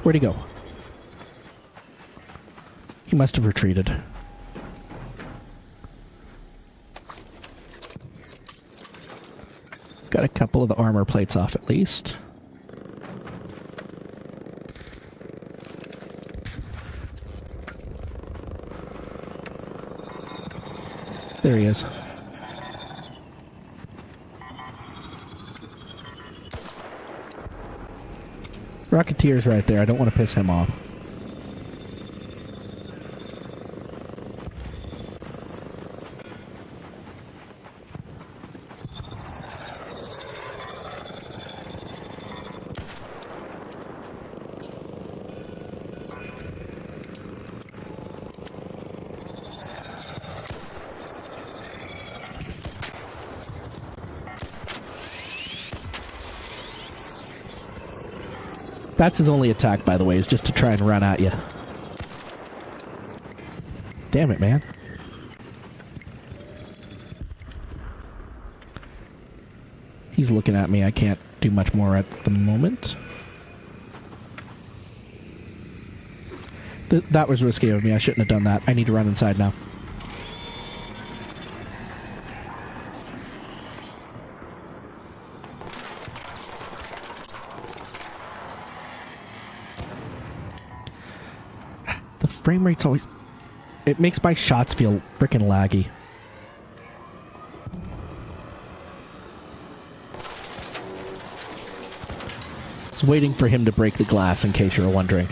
Where'd he go? He must have retreated. Got a couple of the armor plates off at least. There he is. Rocketeer's right there. I don't want to piss him off. That's his only attack, by the way, is just to try and run at you. Damn it, man. He's looking at me. I can't do much more at the moment. That was risky of me. I shouldn't have done that. I need to run inside now. The frame rate's always... It makes my shots feel freaking laggy. I was waiting for him to break the glass, in case you were wondering.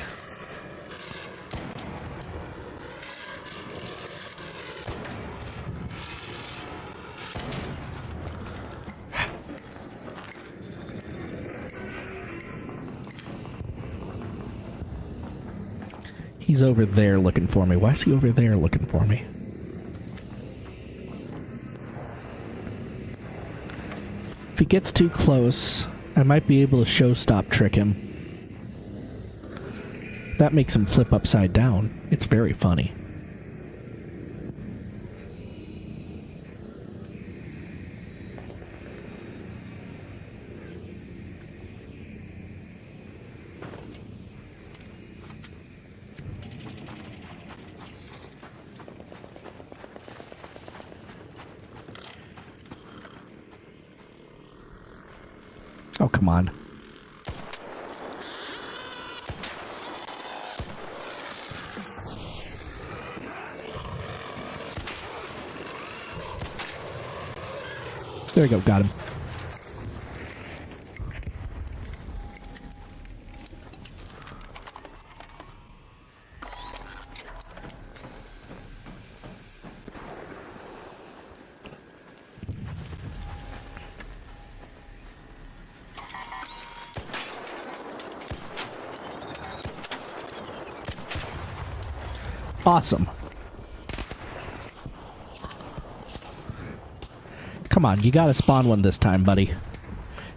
He's over there looking for me. Why is he over there looking for me? If he gets too close, I might be able to show-stop trick him. That makes him flip upside down. It's very funny. Oh, come on. There we go, got him. Awesome. Come on, you gotta spawn one this time, buddy. You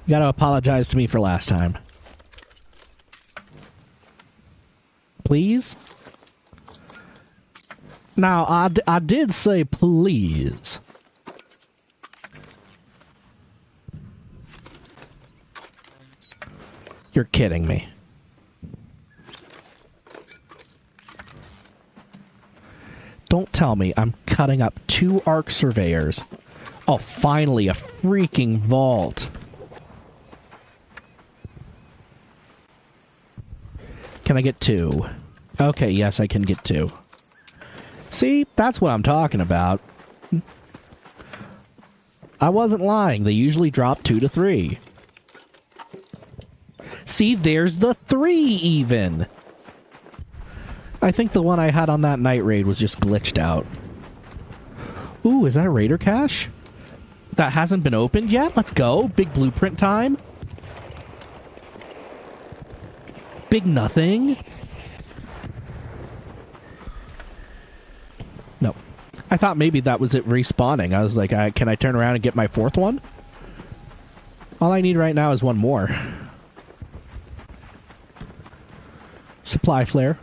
gotta apologize to me for last time. Please? Now, I did say please. You're kidding me. Don't tell me I'm cutting up 2 Arc Surveyors. Oh, finally, a freaking vault. Can I get 2? Okay, yes, I can get 2. See, that's what I'm talking about. I wasn't lying. They usually drop 2 to 3. See, there's the 3 even. I think the one I had on that night raid was just glitched out. Ooh, is that a raider cache? That hasn't been opened yet? Let's go. Big blueprint time. Big nothing. No. I thought maybe that was it respawning. I was like, can I turn around and get my 4th one? All I need right now is 1 more. Supply flare.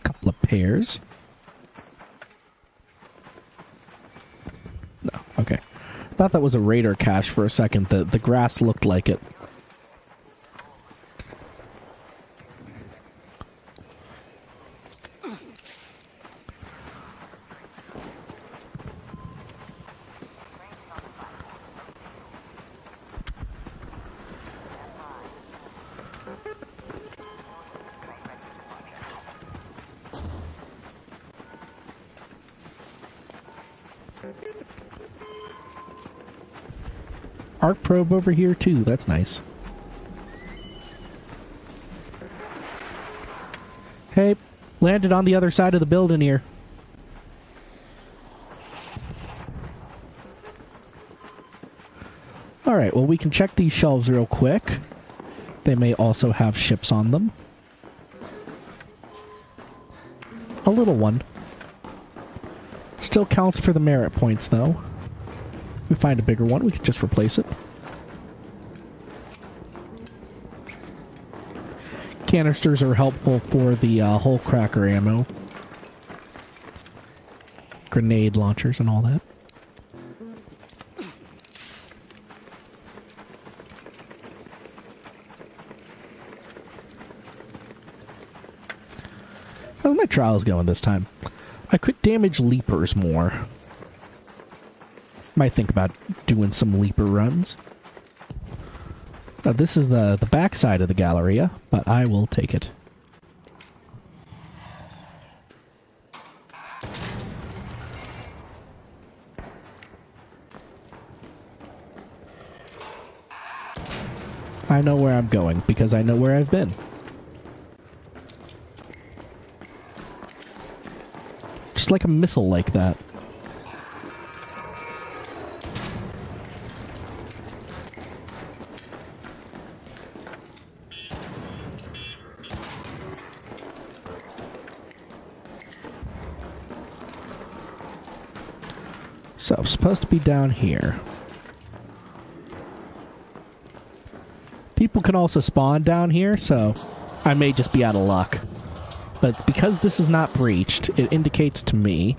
Couple of pairs. No, okay. Thought that was a raider cache for a second. The grass looked like it. Arc probe over here too, that's nice. Hey, landed on the other side of the building here. Alright, well we can check these shelves real quick. They may also have ships on them. A little one. Still counts for the merit points though. If we find a bigger one, we could just replace it. Canisters are helpful for the hole cracker ammo. Grenade launchers and all that. How's my trials going this time? I could damage leapers more. Might think about doing some leaper runs. Now, this is the back side of the Galleria, but I will take it. I know where I'm going, because I know where I've been. Just like a missile like that. So, I'm supposed to be down here. People can also spawn down here, so I may just be out of luck. But because this is not breached, it indicates to me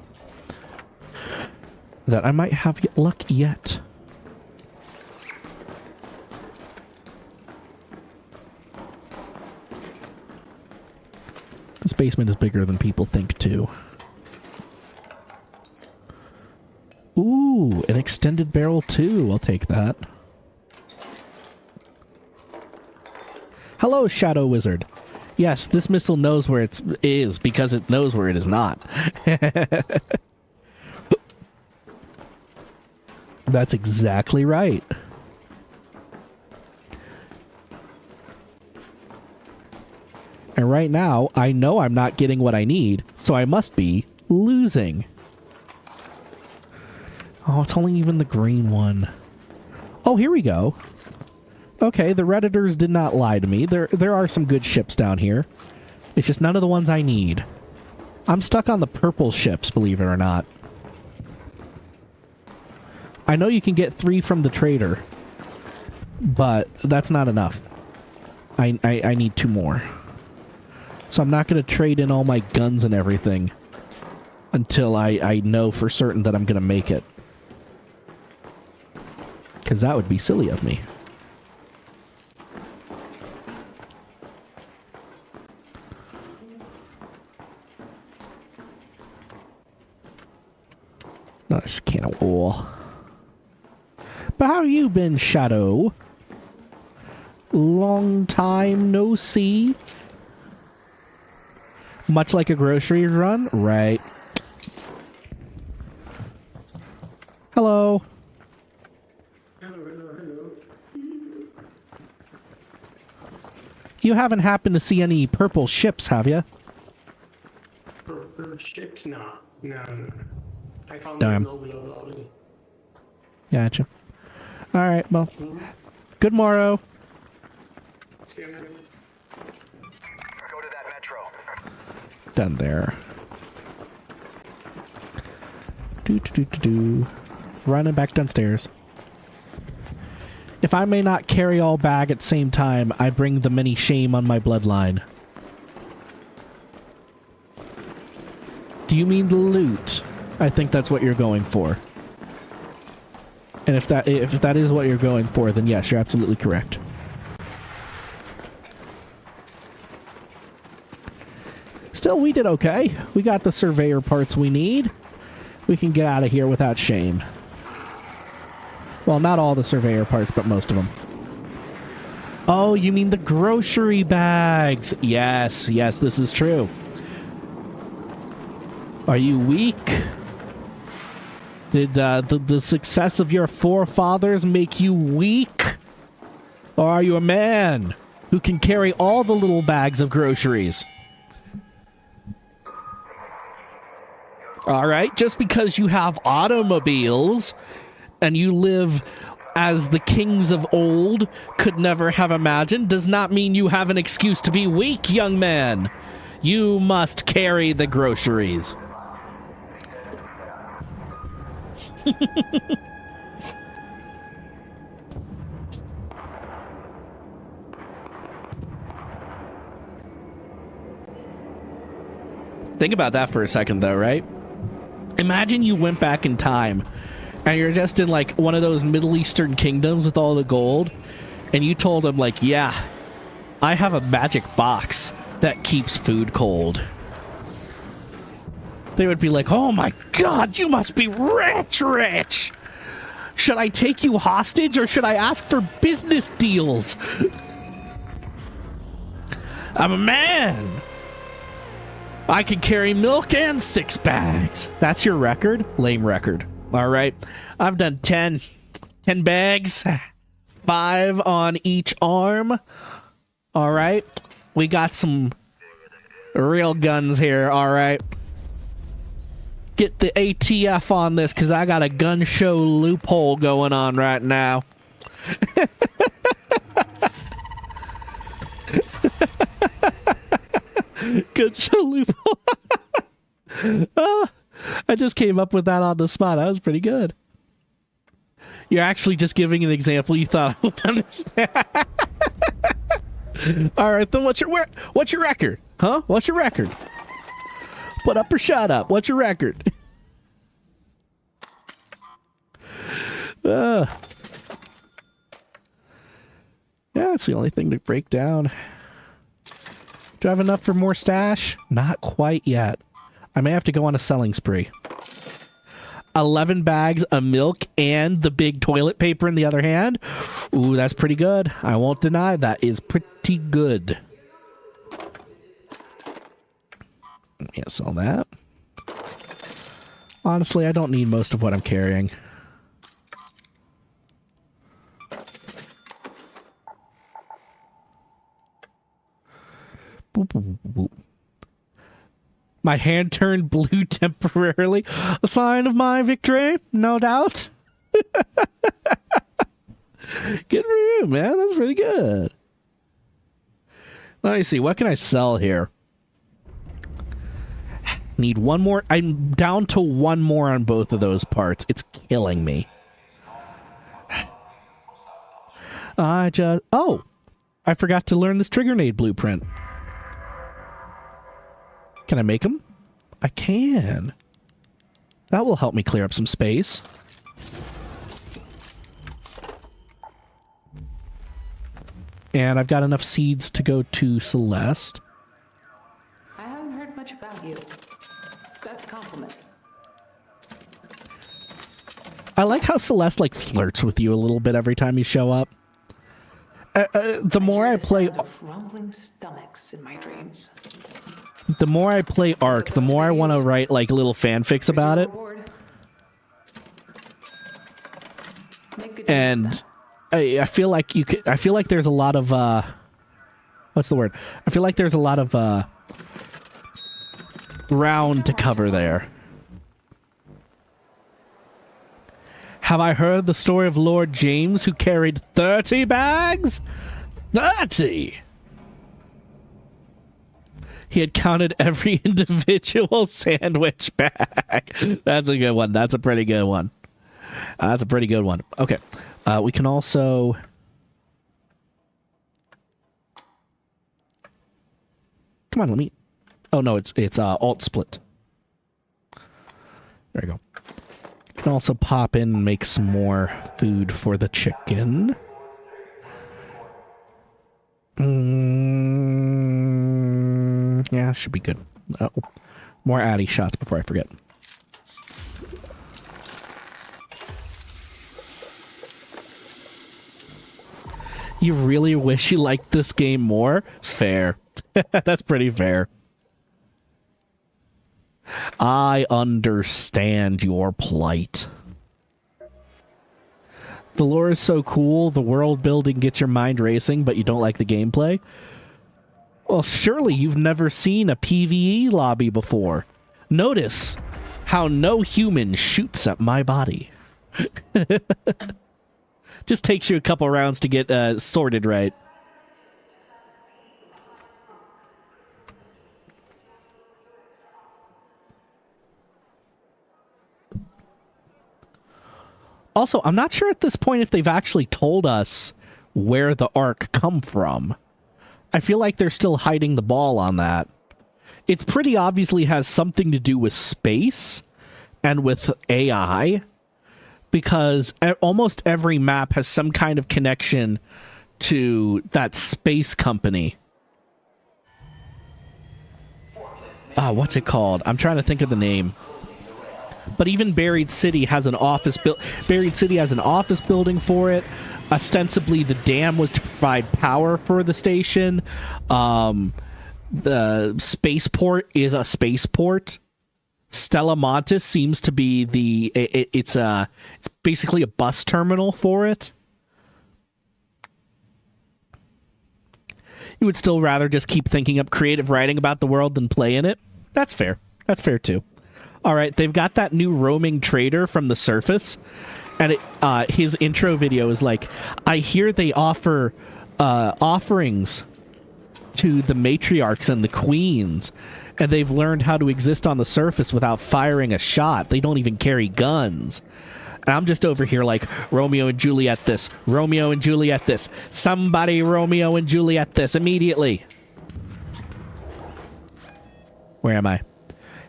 that I might have luck yet. This basement is bigger than people think, too. Ooh, an extended barrel, too. I'll take that. Hello, Shadow Wizard. Yes, this missile knows where it is because it knows where it is not. That's exactly right. And right now, I know I'm not getting what I need, so I must be losing. Oh, it's only even the green one. Oh, here we go. Okay, the Redditors did not lie to me. There are some good ships down here. It's just none of the ones I need. I'm stuck on the purple ships, believe it or not. I know you can get 3 from the trader, but that's not enough. I need 2 more. So I'm not going to trade in all my guns and everything until I know for certain that I'm going to make it. Because that would be silly of me. Nice can of ore. But how you been, Shadow? Long time no see. Much like a grocery run? Right. Hello. You haven't happened to see any purple ships, have you? Purple ships? No. I found Damn. them below. Gotcha. Alright, well. Good morrow. See you later. Go to that metro. Done there. Do. Running back downstairs. If I may not carry all bag at the same time, I bring the many shame on my bloodline. Do you mean the loot? I think that's what you're going for. And if that is what you're going for, then yes, you're absolutely correct. Still, we did okay. We got the surveyor parts we need. We can get out of here without shame. Well, not all the surveyor parts, but most of them. Oh, you mean the grocery bags? Yes, this is true. Are you weak? Did the success of your forefathers make you weak? Or are you a man who can carry all the little bags of groceries? All right, just because you have automobiles and you live as the kings of old could never have imagined does not mean you have an excuse to be weak, young man. You must carry the groceries. Think about that for a second, though, right? Imagine you went back in time and you're just in like one of those Middle Eastern kingdoms with all the gold, and you told them, like, yeah, I have a magic box that keeps food cold. They would be like, oh my god, you must be rich, rich! Should I take you hostage or should I ask for business deals? I'm a man! I can carry milk and 6 bags. That's your record? Lame record. Alright. I've done 10 bags. 5 on each arm. Alright. We got some real guns here. Alright. Get the ATF on this because I got a gun show loophole going on right now. Gun show loophole. I just came up with that on the spot. That was pretty good. You're actually just giving an example you thought I would understand. All right, then what's your record? Huh? What's your record? Put up or shut up. What's your record? Yeah, that's the only thing to break down. Do I have enough for more stash? Not quite yet. I may have to go on a selling spree. 11 bags of milk and the big toilet paper in the other hand. Ooh, that's pretty good. I won't deny that is pretty good. Yeah, sell that. Honestly, I don't need most of what I'm carrying. Boop, boop, boop. My hand turned blue temporarily. A sign of my victory, no doubt. Good for you, man. That's pretty good. Let me see. What can I sell here? Need one more. I'm down to one more on both of those parts. It's killing me. Oh, I forgot to learn this trigger nade blueprint. Can I make them? I can. That will help me clear up some space. And I've got enough seeds to go to Celeste. I haven't heard much about you. That's a compliment. I like how Celeste like flirts with you a little bit every time you show up. The more I play, rumbling stomachs in my dreams. The more I play Ark, the more I want to write like little fanfics about it. And I feel like you could. I feel like there's a lot of what's the word? I feel like there's a lot of ground to cover there. Have I heard the story of Lord James who carried 30 bags? 30! He had counted every individual sandwich bag. That's a good one. That's a pretty good one. That's a pretty good one. Okay. We can also... Come on, let me... Oh, no, it's alt split. There we go. We can also pop in and make some more food for the chicken. Yeah, this should be good. Oh, more Addy shots before I forget. You really wish you liked this game more? Fair. That's pretty fair. I understand your plight. The lore is so cool, the world building gets your mind racing, but you don't like the gameplay? Well, surely you've never seen a PvE lobby before. Notice how no human shoots at my body. Just takes you a couple rounds to get sorted right. Also, I'm not sure at this point if they've actually told us where the Ark come from. I feel like they're still hiding the ball on that. It's pretty obviously has something to do with space and with AI, because almost every map has some kind of connection to that space company. What's it called? I'm trying to think of the name. But even Buried City has an office building for it. Ostensibly, the dam was to provide power for the station. The spaceport is a spaceport. Stella Montis seems to be it's basically a bus terminal for it. You would still rather just keep thinking up creative writing about the world than play in it? That's fair. That's fair too. All right, they've got that new roaming trader from the surface, and his intro video is like, I hear they offer offerings to the matriarchs and the queens, and they've learned how to exist on the surface without firing a shot. They don't even carry guns. And I'm just over here like, Romeo and Juliet this, Romeo and Juliet this. Somebody Romeo and Juliet this immediately. Where am I?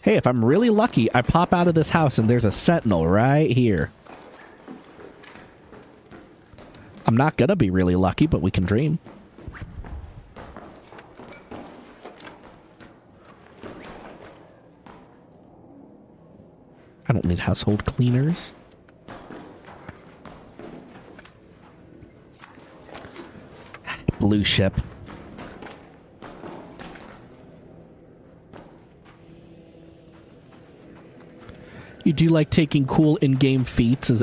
Hey, if I'm really lucky, I pop out of this house and there's a sentinel right here. I'm not gonna be really lucky, but we can dream. I don't need household cleaners. Blue ship. You do like taking cool in-game feats as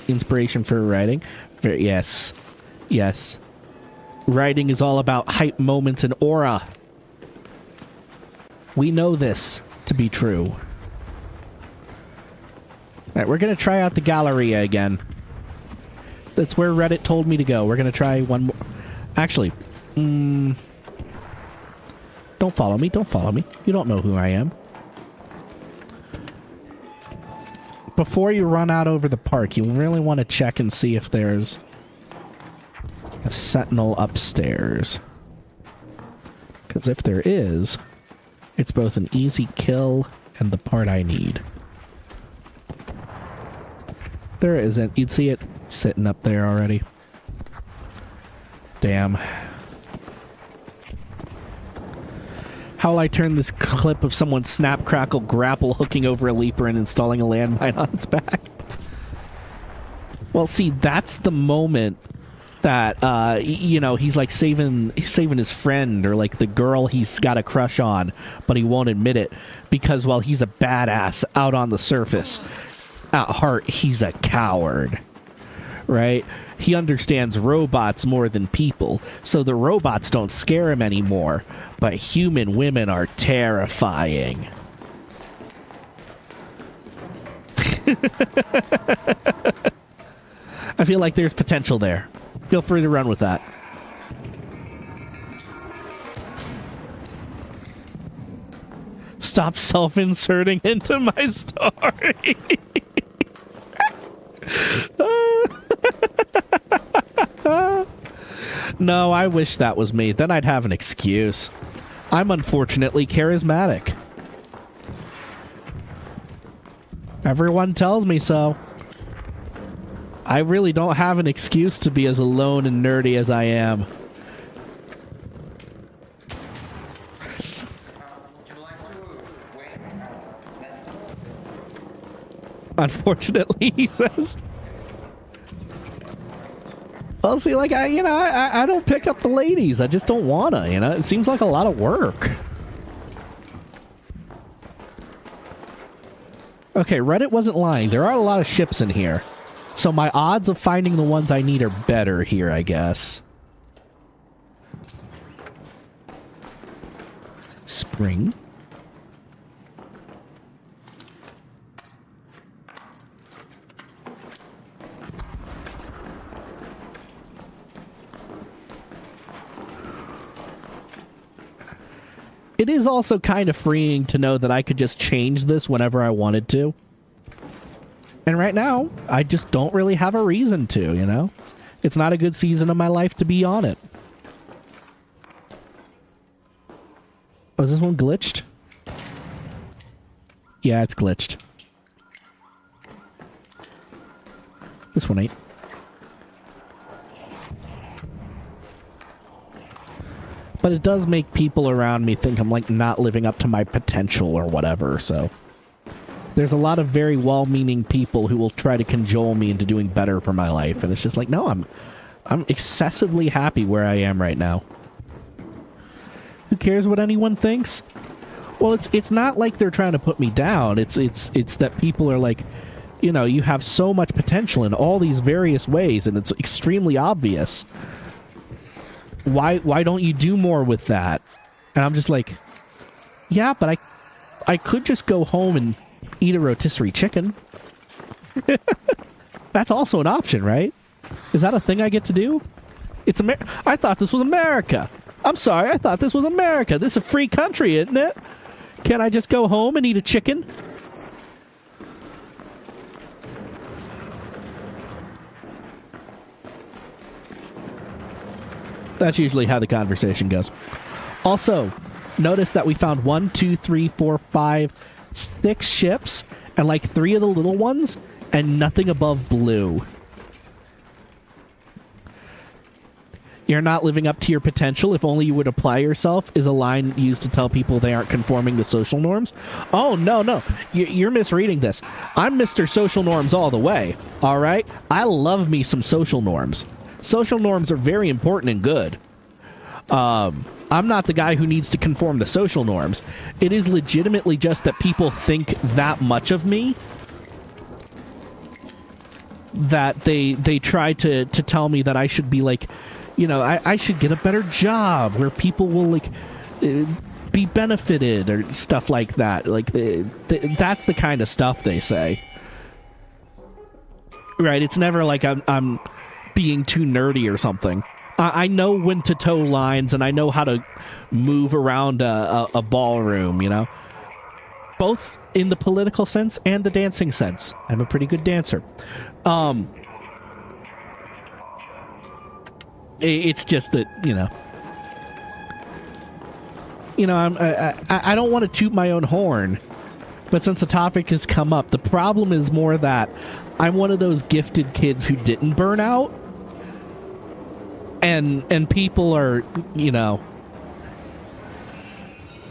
inspiration for writing? Yes. Yes. Writing is all about hype moments and aura. We know this to be true. All right, we're going to try out the Galleria again. That's where Reddit told me to go. We're going to try one more. Actually, don't follow me. Don't follow me. You don't know who I am. Before you run out over the park, you really want to check and see if there's a sentinel upstairs. Because if there is, it's both an easy kill and the part I need. There isn't. You'd see it sitting up there already. Damn. How will I turn this clip of someone snap, crackle, grapple hooking over a leaper and installing a landmine on its back? Well, see, that's the moment that, you know, he's like saving his friend or like the girl he's got a crush on, but he won't admit it because while he's a badass out on the surface, at heart, he's a coward, right? He understands robots more than people, so the robots don't scare him anymore, but human women are terrifying. I feel like there's potential there. Feel free to run with that. Stop self-inserting into my story. No, I wish that was me. Then I'd have an excuse. I'm unfortunately charismatic. Everyone tells me so. I really don't have an excuse to be as alone and nerdy as I am. Unfortunately, he says. Well, see, like, I don't pick up the ladies. I just don't wanna, you know? It seems like a lot of work. Okay, Reddit wasn't lying. There are a lot of ships in here. So my odds of finding the ones I need are better here, I guess. Spring. It is also kind of freeing to know that I could just change this whenever I wanted to. And right now, I just don't really have a reason to, you know? It's not a good season of my life to be on it. Oh, is this one glitched? Yeah, it's glitched. This one ain't. But it does make people around me think I'm, like, not living up to my potential or whatever, so... There's a lot of very well-meaning people who will try to cajole me into doing better for my life, and it's just like, no, I'm excessively happy where I am right now. Who cares what anyone thinks? Well, it's not like they're trying to put me down. It's that people are like, you know, you have so much potential in all these various ways, and it's extremely obvious. Why don't you do more with that? And I'm just like, yeah, but I could just go home and eat a rotisserie chicken. That's also an option, right? Is that a thing I get to do? It's I thought this was America. I'm sorry, I thought this was America. This is a free country, isn't it? Can I just go home and eat a chicken? That's usually how the conversation goes. Also, notice that we found 1, 2, 3, 4, 5, 6 ships, and like 3 of the little ones, and nothing above blue. You're not living up to your potential if only you would apply yourself is a line used to tell people they aren't conforming to social norms. Oh, no. You're misreading this. I'm Mr. Social Norms all the way, all right? I love me some social norms. Social norms are very important and good. I'm not the guy who needs to conform to social norms. It is legitimately just that people think that much of me that they try to tell me that I should be like, you know, I should get a better job where people will like be benefited or stuff like that. Like that's the kind of stuff they say. Right? It's never like I'm being too nerdy or something. I know when to toe lines, and I know how to move around a ballroom, you know? Both in the political sense and the dancing sense. I'm a pretty good dancer. It's just that, you know, I don't want to toot my own horn, but since the topic has come up, the problem is more that I'm one of those gifted kids who didn't burn out. And people are, you know,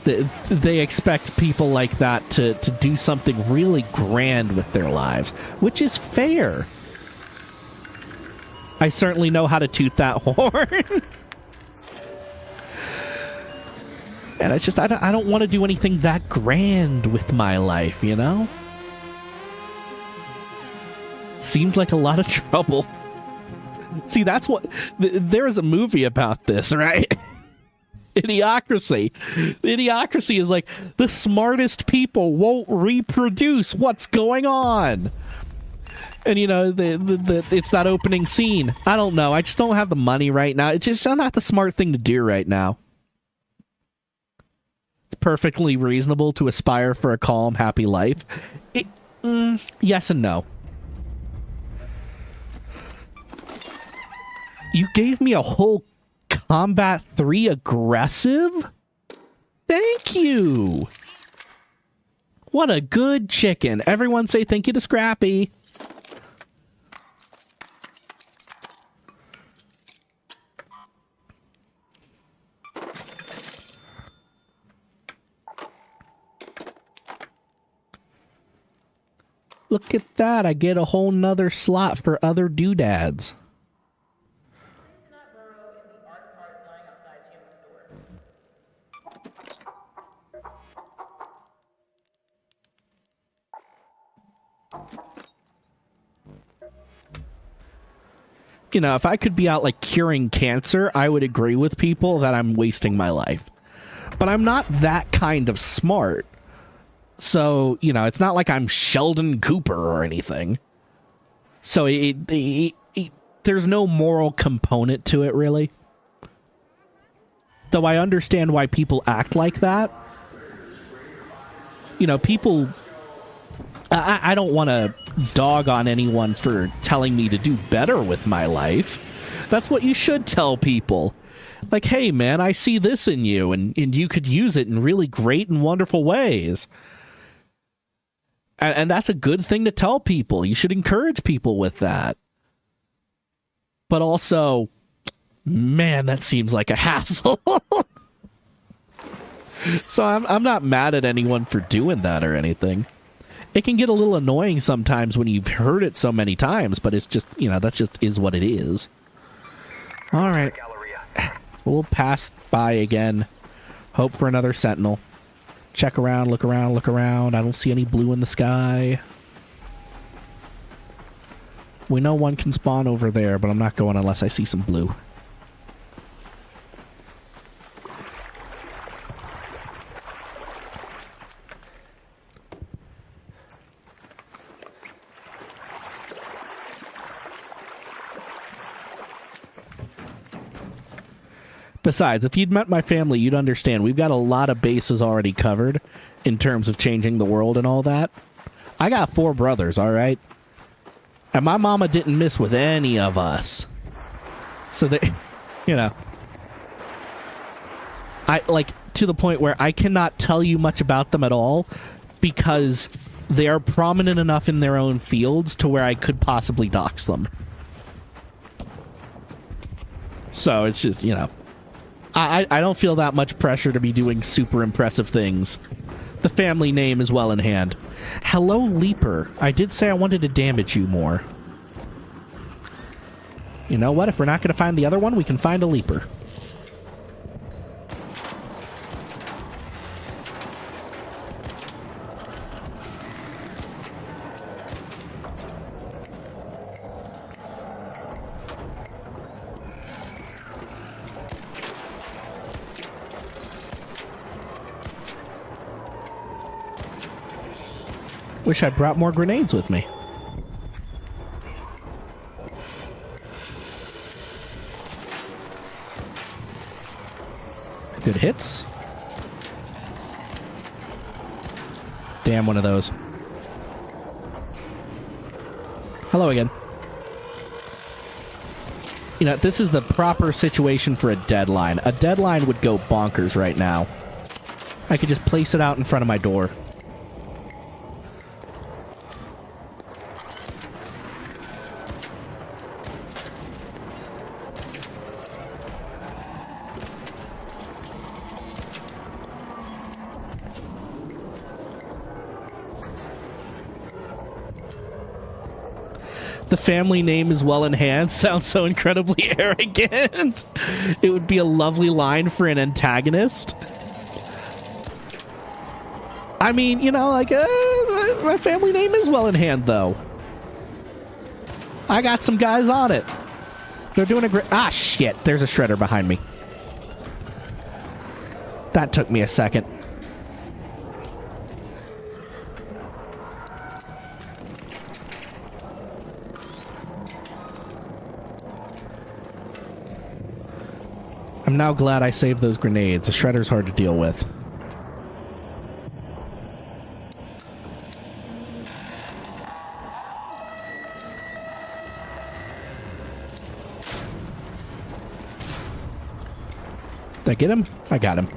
they expect people like that to do something really grand with their lives, which is fair. I certainly know how to toot that horn. And it's just, I don't want to do anything that grand with my life, you know? Seems like a lot of trouble. See, that's what... There is a movie about this, right? Idiocracy. Idiocracy is like, the smartest people won't reproduce what's going on. And, you know, it's that opening scene. I don't know. I just don't have the money right now. It's just not the smart thing to do right now. It's perfectly reasonable to aspire for a calm, happy life. Yes and no. You gave me a whole Combat 3 aggressive? Thank you! What a good chicken. Everyone say thank you to Scrappy. Look at that. I get a whole nother slot for other doodads. You know, if I could be out, like, curing cancer, I would agree with people that I'm wasting my life. But I'm not that kind of smart. So, you know, it's not like I'm Sheldon Cooper or anything. So there's no moral component to it, really. Though I understand why people act like that. You know, people... I don't want to dog on anyone for telling me to do better with my life. That's what you should tell people. Like, hey, man, I see this in you, and you could use it in really great and wonderful ways. And that's a good thing to tell people. You should encourage people with that. But also, man, that seems like a hassle. So I'm not mad at anyone for doing that or anything. It can get a little annoying sometimes when you've heard it so many times, but it's just, that's just is what it is. All right. We'll pass by again. Hope for another sentinel. Check around, look around, look around. I don't see any blue in the sky. We know one can spawn over there, but I'm not going unless I see some blue. Besides, if you'd met my family, you'd understand we've got a lot of bases already covered in terms of changing the world and all that. I got 4 brothers, all right? And my mama didn't miss with any of us. So they, I like to the point where I cannot tell you much about them at all because they are prominent enough in their own fields to where I could possibly dox them. So it's just, I don't feel that much pressure to be doing super impressive things. The family name is well in hand. Hello, Leaper. I did say I wanted to damage you more. You know what? If we're not going to find the other one, we can find a Leaper. Wish I brought more grenades with me. Good hits. Damn, one of those. Hello again. This is the proper situation for a deadline. A deadline would go bonkers right now. I could just place it out in front of my door. The family name is well in hand sounds so incredibly arrogant. It would be a lovely line for an antagonist. I mean, my family name is well in hand, though. I got some guys on it. They're doing a great... Ah, shit. There's a shredder behind me. That took me a second. I'm now glad I saved those grenades. The shredder's hard to deal with. Did I get him? I got him.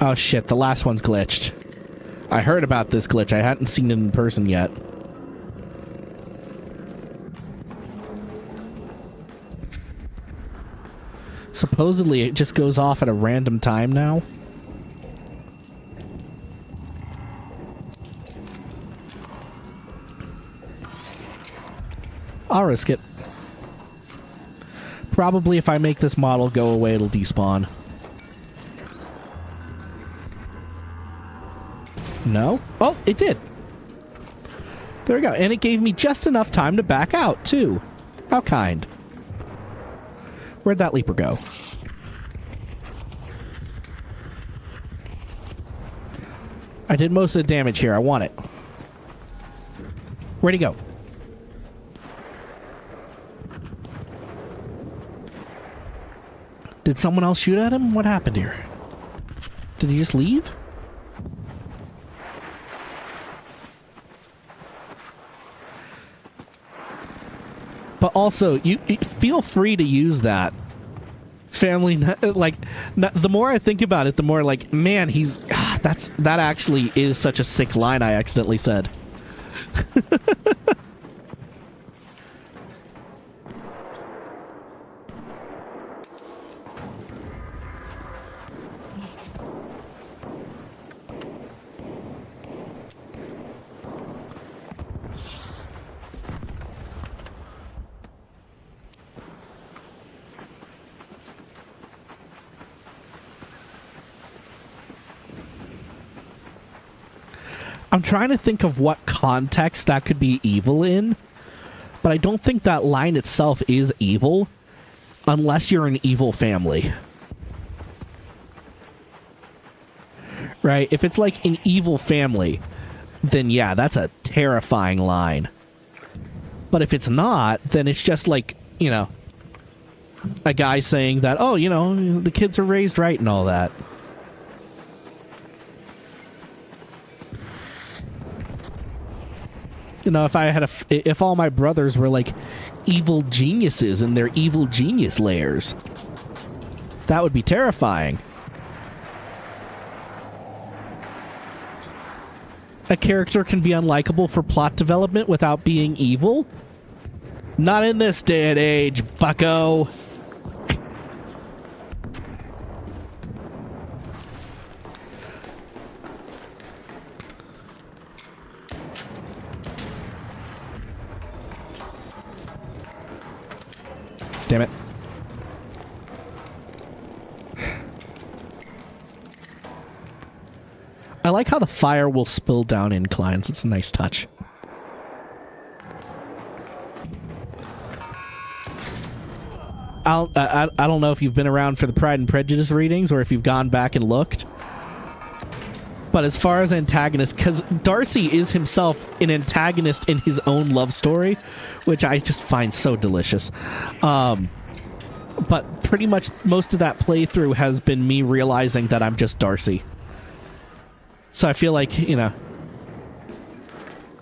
Oh shit, the last one's glitched. I heard about this glitch. I hadn't seen it in person yet. Supposedly, it just goes off at a random time now. I'll risk it. Probably if I make this model go away, it'll despawn. No? Oh, it did. There we go. And it gave me just enough time to back out, too. How kind. Where'd that Leaper go? I did most of the damage here. I want it. Where'd he go? Did someone else shoot at him? What happened here? Did he just leave? But also, you feel free to use that. Family, like, the more I think about it, the more like, man, that actually is such a sick line I accidentally said. I'm trying to think of what context that could be evil in, but I don't think that line itself is evil unless you're an evil family. Right? If it's like an evil family, then yeah, that's a terrifying line. But if it's not, then it's just like, you know, a guy saying that, oh, you know, the kids are raised right and all that. You know, if all my brothers were like evil geniuses in their evil genius layers, that would be terrifying. A character can be unlikable for plot development without being evil? Not in this day and age, bucko. Damn it. I like how the fire will spill down inclines. It's a nice touch. I don't know if you've been around for the Pride and Prejudice readings or if you've gone back and looked. But as far as antagonists, because Darcy is himself an antagonist in his own love story, which I just find so delicious. But pretty much most of that playthrough has been me realizing that I'm just Darcy. So I feel like, you know,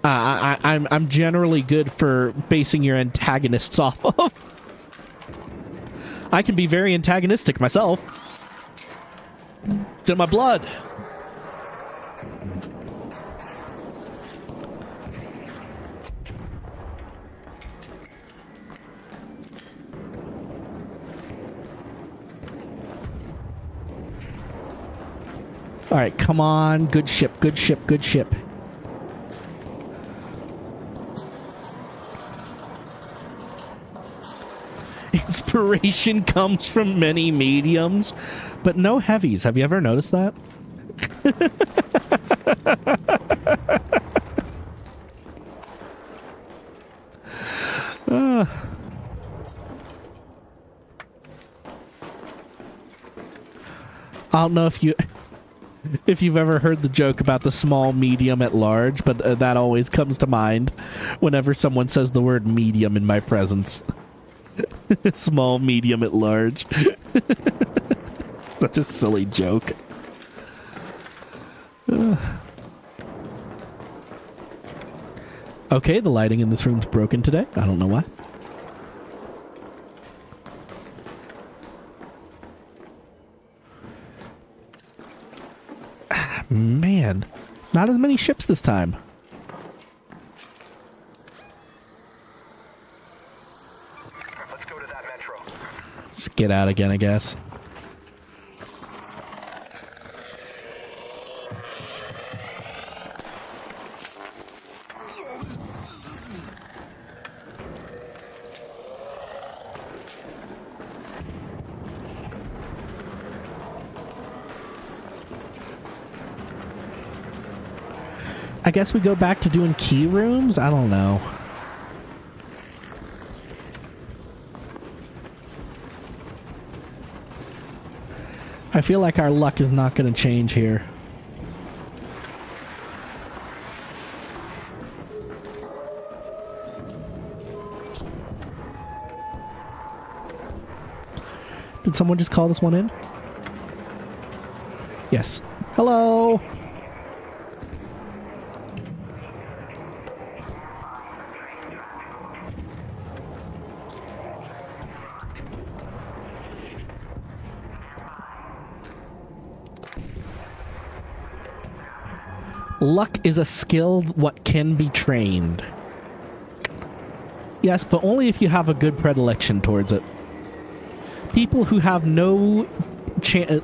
I'm generally good for basing your antagonists off of. I can be very antagonistic myself. It's in my blood. All right, come on. Good ship, good ship, good ship. Inspiration comes from many mediums, but no heavies. Have you ever noticed that? I don't know if you've ever heard the joke about the small, medium, at large, but that always comes to mind whenever someone says the word medium in my presence. Small, medium, at large. Such a silly joke. Okay, the lighting in this room's broken today. I don't know why. Man, not as many ships this time. Let's go to that metro. Just get out again, I guess. I guess we go back to doing key rooms? I don't know. I feel like our luck is not going to change here. Did someone just call this one in? Yes. Hello? Luck is a skill what can be trained. Yes, but only if you have a good predilection towards it. People who have no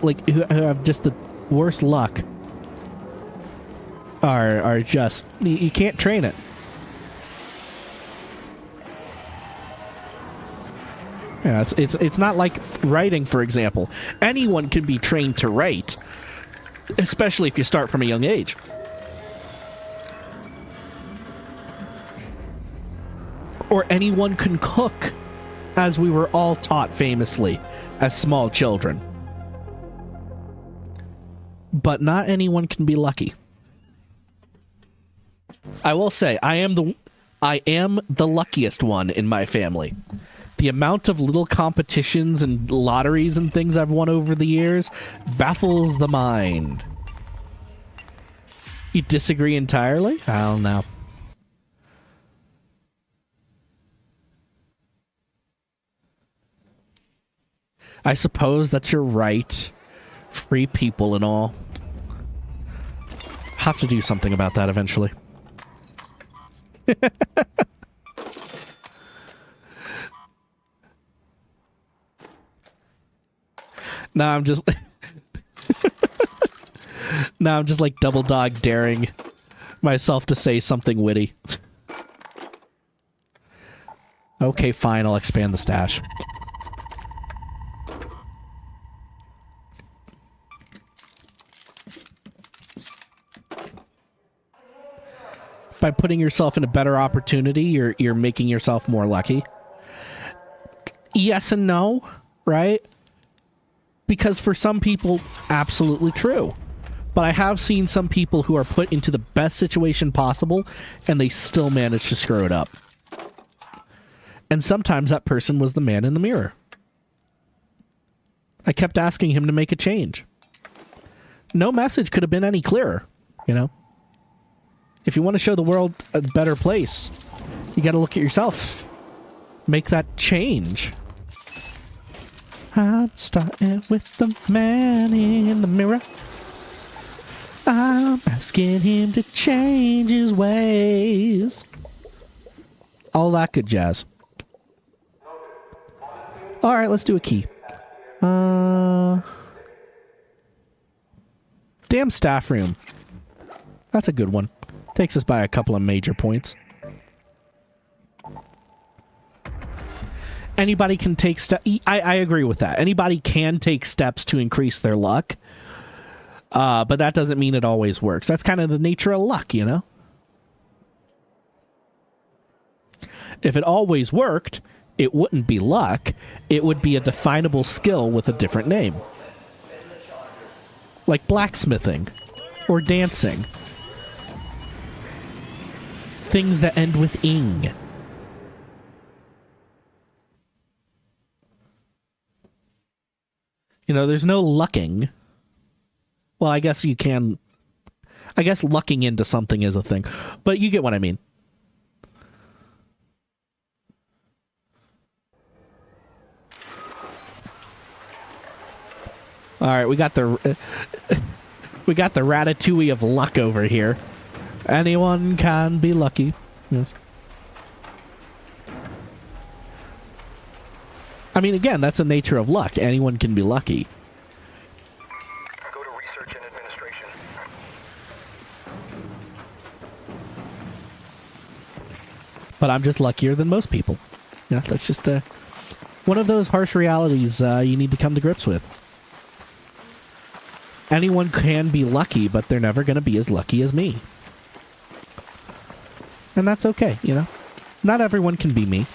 like who have just the worst luck are just you can't train it. Yeah, it's not like writing, for example. Anyone can be trained to write, especially if you start from a young age. Or anyone can cook, as we were all taught famously as small children. But not anyone can be lucky. I will say, I am the luckiest one in my family. The amount of little competitions and lotteries and things I've won over the years baffles the mind. You disagree entirely? I don't know. I suppose that's your right. Free people and all. Have to do something about that eventually. Now I'm just now I'm just like double dog daring myself to say something witty. Okay, fine, I'll expand the stash. By putting yourself in a better opportunity, you're making yourself more lucky. Yes and no, right? Because for some people, absolutely true. But I have seen some people who are put into the best situation possible and they still manage to screw it up. And sometimes that person was the man in the mirror. I kept asking him to make a change. No message could have been any clearer, you know? If you want to show the world a better place, you got to look at yourself. Make that change. I'm starting with the man in the mirror. I'm asking him to change his ways. All that good jazz. All right, let's do a key. Damn staff room. That's a good one. Takes us by a couple of major points. Anybody can take steps. I agree with that. Anybody can take steps to increase their luck. But that doesn't mean it always works. That's kind of the nature of luck, you know? If it always worked, it wouldn't be luck. It would be a definable skill with a different name. Like blacksmithing or dancing. Things that end with ing. You know, there's no lucking. Well, I guess you can... I guess lucking into something is a thing. But you get what I mean. Alright, we got the... we got the ratatouille of luck over here. Anyone can be lucky. Yes. I mean, again, that's the nature of luck. Anyone can be lucky. Go to research and administration. But I'm just luckier than most people. Yeah, that's just one of those harsh realities you need to come to grips with. Anyone can be lucky, but they're never going to be as lucky as me. And that's okay, you know? Not everyone can be me.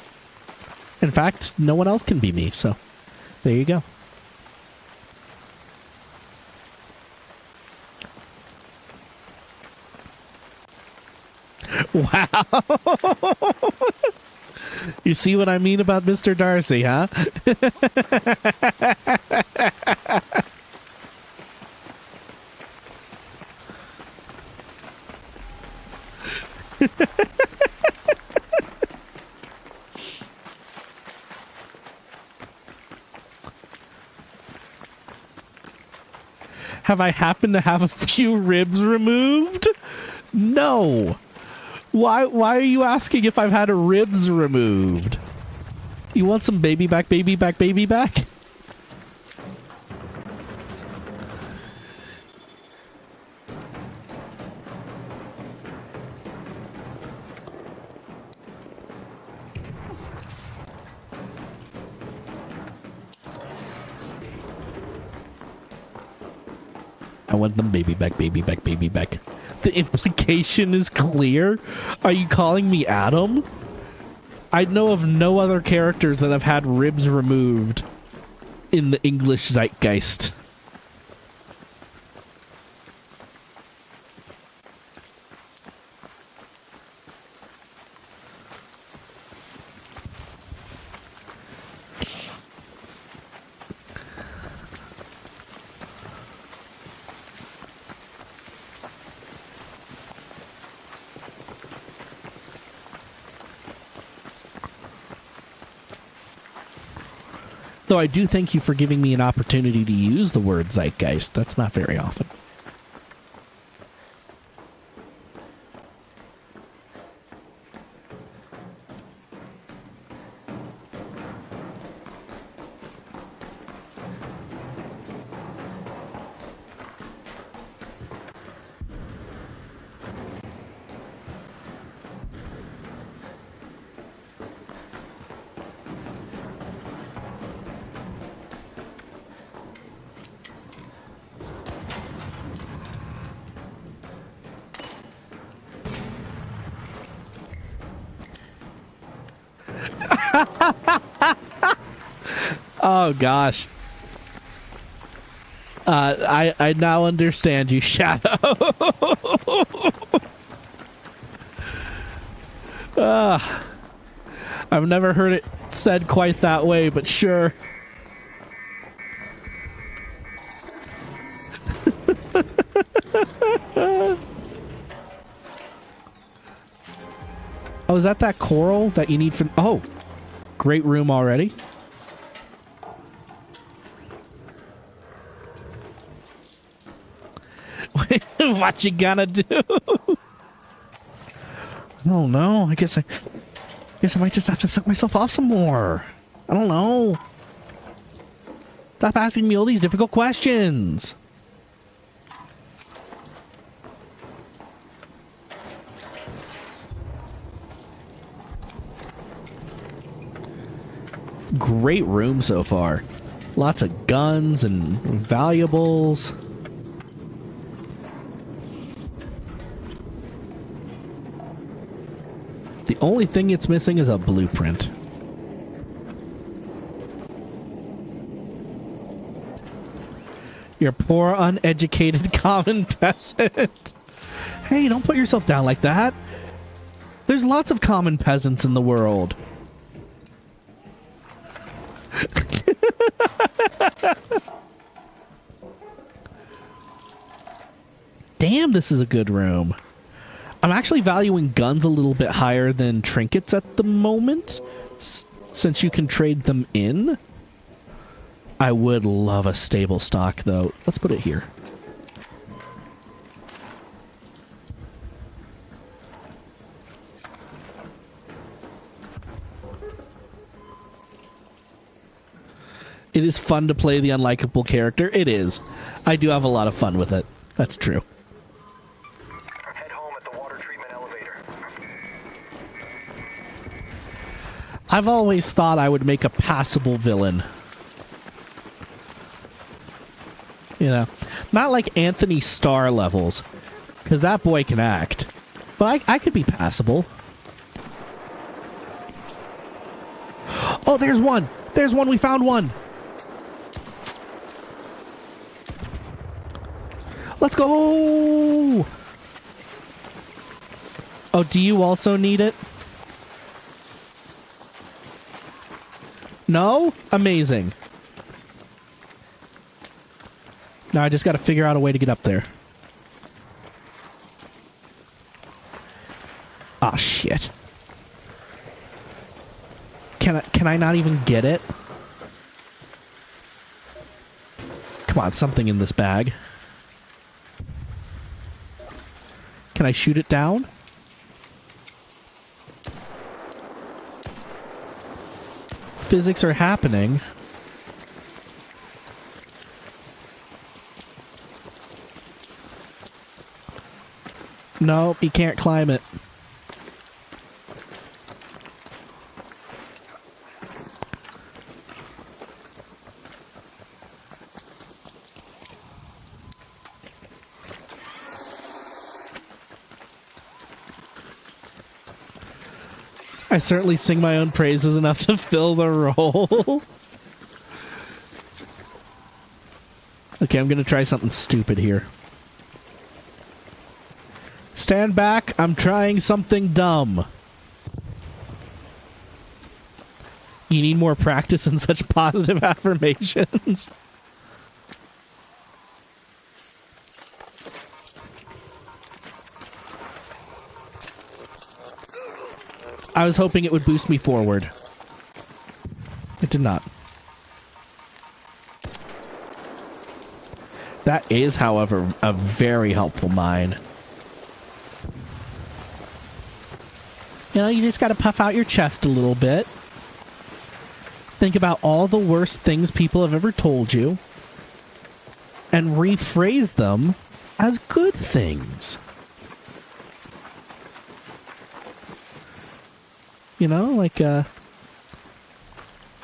In fact, no one else can be me, so there you go. Wow. You see what I mean about Mr. Darcy, huh? Have I happened to have a few ribs removed? No. Why are you asking if I've had ribs removed? You want some baby back, baby back, baby back? I want them baby back, baby back, baby back. The implication is clear. Are you calling me Adam? I know of no other characters that have had ribs removed in the English zeitgeist. Though I do thank you for giving me an opportunity to use the word zeitgeist. That's not very often. Oh gosh. I now understand you, Shadow. I've never heard it said quite that way, but sure. Oh, is that coral that you need for... Oh, great room already. What you gonna do? I don't know. I guess I might just have to suck myself off some more. I don't know. Stop asking me all these difficult questions. Great room so far. Lots of guns and valuables. The only thing it's missing is a blueprint. You're poor, uneducated, common peasant. Hey, don't put yourself down like that. There's lots of common peasants in the world. Damn, this is a good room. I'm actually valuing guns a little bit higher than trinkets at the moment, since you can trade them in. I would love a stable stock, though. Let's put it here. It is fun to play the unlikable character. It is. I do have a lot of fun with it. That's true. Head home at the water treatment elevator. I've always thought I would make a passable villain. You know, not like Anthony Starr levels, because that boy can act. But I could be passable. Oh, there's one. There's one. We found one. Let's go. Oh, do you also need it? No? Amazing. Now I just got to figure out a way to get up there. Ah, shit. Can I not even get it? Come on, something in this bag. Can I shoot it down? Physics are happening. No, he can't climb it. I certainly sing my own praises enough to fill the role. Okay, I'm gonna try something stupid here. Stand back, I'm trying something dumb. You need more practice in such positive affirmations. I was hoping it would boost me forward. It did not. That is, however, a very helpful mine. You know, you just gotta puff out your chest a little bit. Think about all the worst things people have ever told you. And rephrase them as good things. You know, like,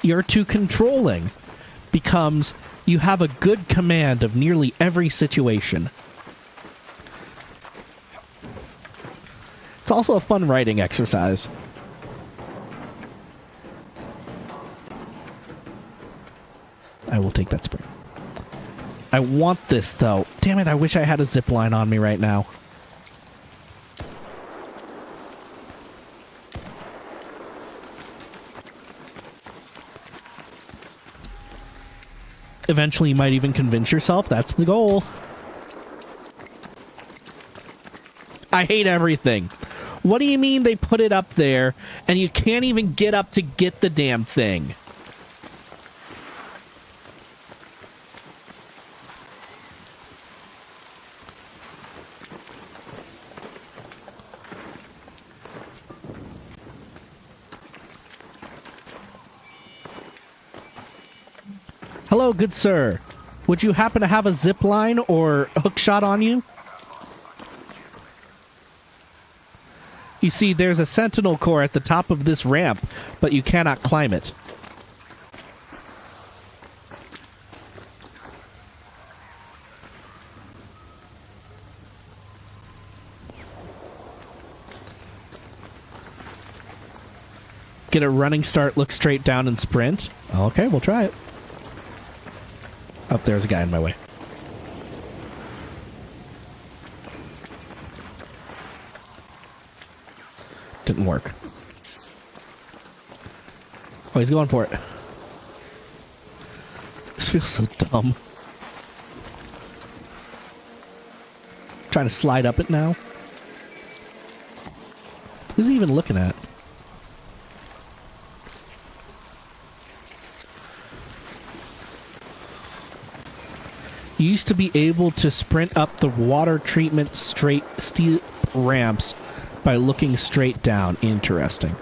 you're too controlling becomes you have a good command of nearly every situation. It's also a fun writing exercise. I will take that spring. I want this, though. Damn it, I wish I had a zip line on me right now. Eventually, you might even convince yourself that's the goal. I hate everything. What do you mean they put it up there and you can't even get up to get the damn thing? Hello, good sir. Would you happen to have a zip line or hook shot on you? You see, there's a sentinel core at the top of this ramp, but you cannot climb it. Get a running start, look straight down, and sprint. Okay, we'll try it. Oh, there's a guy in my way. Didn't work. Oh, he's going for it. This feels so dumb. Trying to slide up it now. Who's he even looking at? You used to be able to sprint up the water treatment straight steel ramps by looking straight down. Interesting.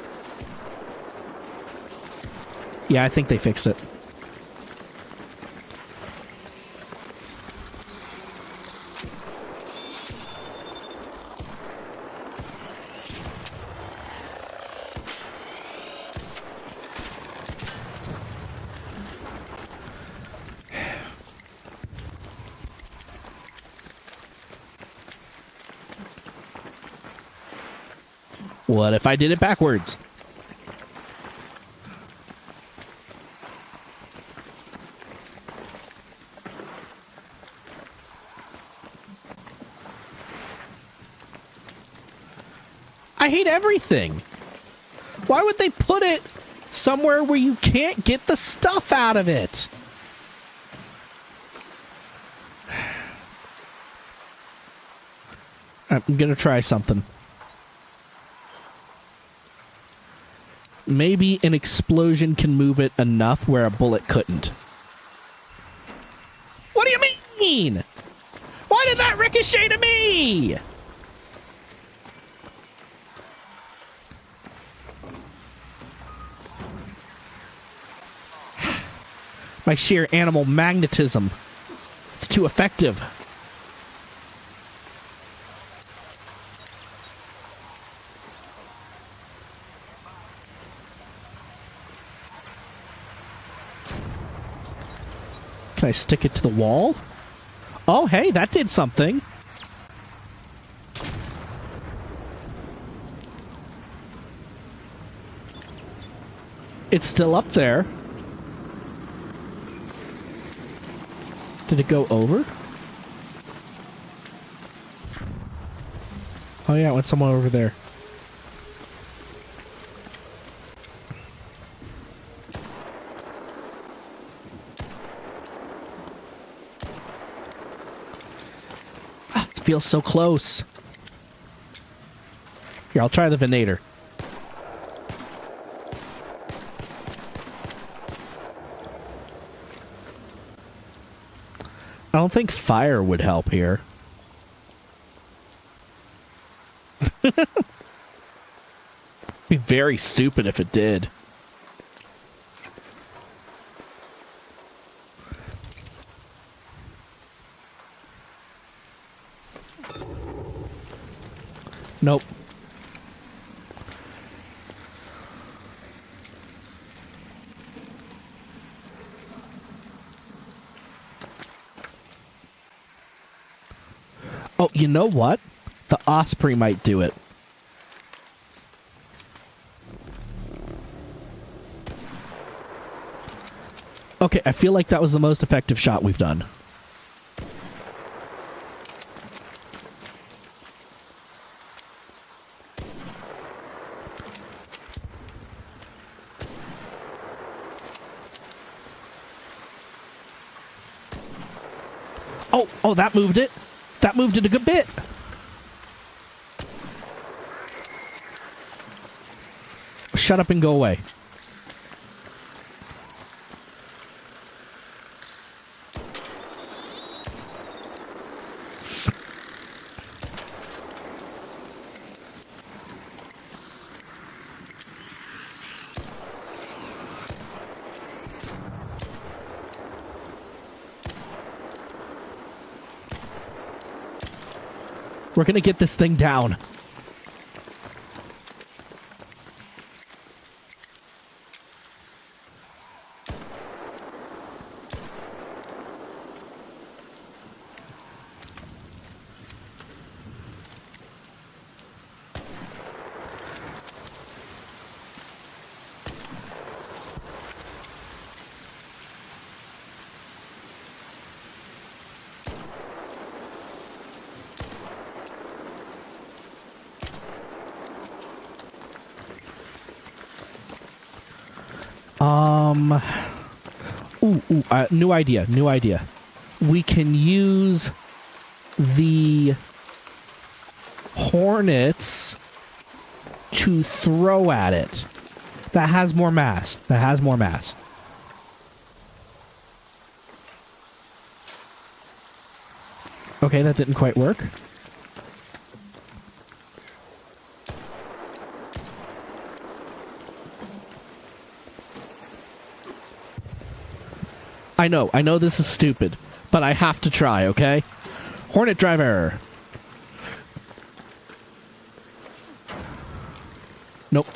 Yeah, I think they fixed it. What if I did it backwards? I hate everything. Why would they put it somewhere where you can't get the stuff out of it? I'm gonna try something. Maybe an explosion can move it enough where a bullet couldn't. What do you mean? Why did that ricochet to me? My sheer animal magnetism. It's too effective. Can I stick it to the wall? Oh, hey, that did something. It's still up there. Did it go over? Oh yeah, it went somewhere over there. Ah, it feels so close. Here, I'll try the Venator. I don't think fire would help here. Be very stupid if it did. Nope. Oh, you know what? The Osprey might do it. Okay, I feel like that was the most effective shot we've done. Oh, that moved it. That moved it a good bit. Shut up and go away. We're gonna get this thing down. New idea. We can use the Hornets to throw at it. That has more mass. Okay, that didn't quite work. I know this is stupid, but I have to try, okay? Hornet driver. Nope.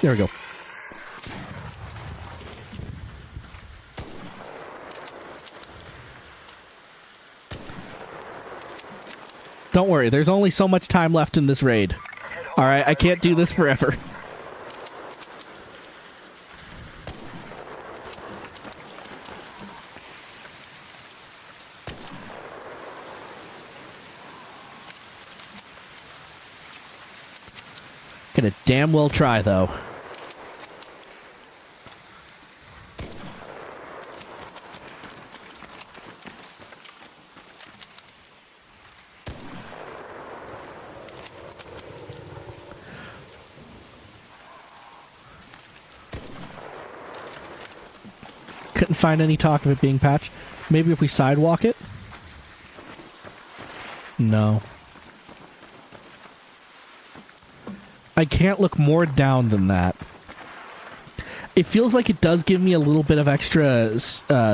There we go. Don't worry, there's only so much time left in this raid. Alright, I can't do this forever. Gonna damn well try, though. Couldn't find any talk of it being patched. Maybe if we sidewalk it? No. I can't look more down than that. It feels like it does give me a little bit of extra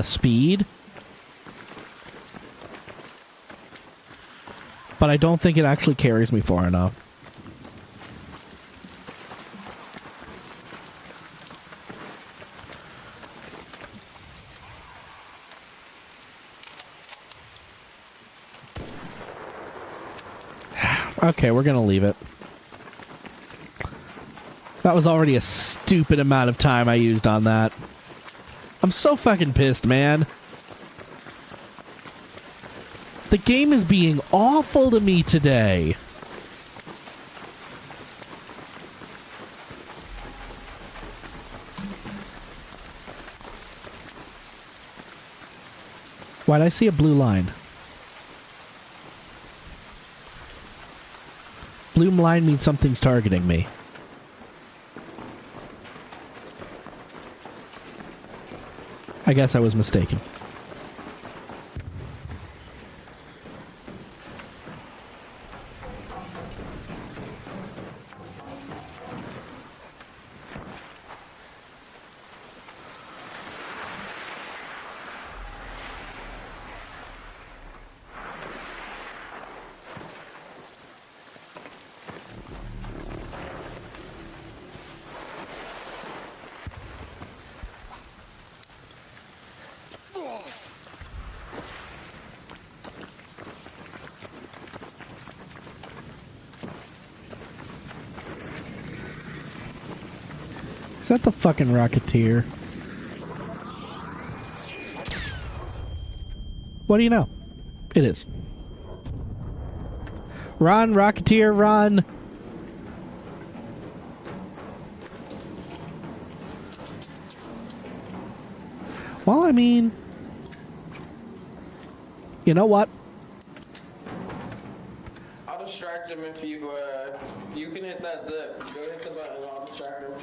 speed. But I don't think it actually carries me far enough. Okay, we're gonna leave it. That was already a stupid amount of time I used on that. I'm so fucking pissed, man. The game is being awful to me today. Why'd I see a blue line? Blue line means something's targeting me. I guess I was mistaken. Is that the fucking Rocketeer? What do you know? It is. Run, Rocketeer, run! Well, I mean... You know what? I'll distract him if you, you can hit that zip. Go hit the button, I'll distract him.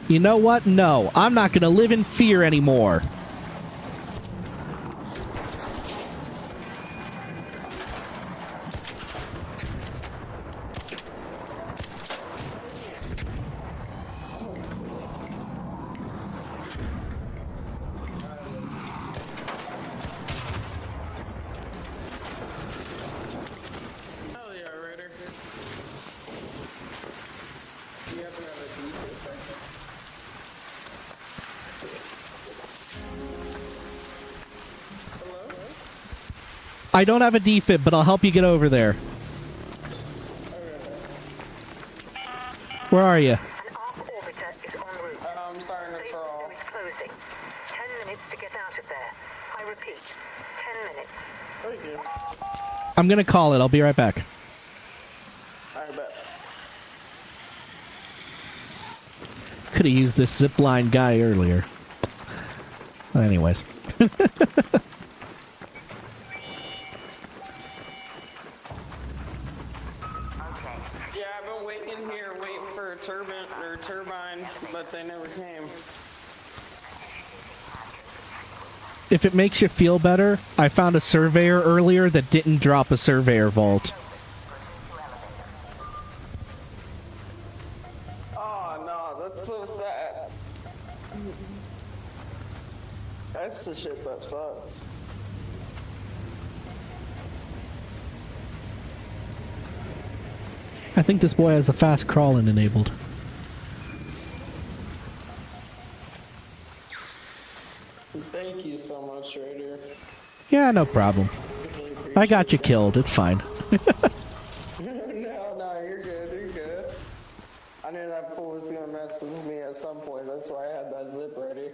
You know what? No, I'm not gonna live in fear anymore. Hell yeah, Raider. You happen to have a defense right there? I don't have a defib, but I'll help you get over there. Where are you? An ARC orbiter is en route. I'm starting to Safe crawl. zone is closing. 10 minutes to get out of there. I repeat, 10 minutes. Thank you. I'm gonna call it. I'll be right back. I bet. Could have used this zipline guy earlier. Well, anyways. Yeah, I've been waiting here, waiting for a turbine, but they never came. If it makes you feel better, I found a surveyor earlier that didn't drop a surveyor vault. Oh no, that's so sad. That's the shit that sucks. I think this boy has the fast crawling enabled. Thank you so much, Raider. Yeah, no problem. I got you killed. It's fine. No, you're good, you're good. I knew that fool was gonna mess with me at some point, that's why I had that zip ready.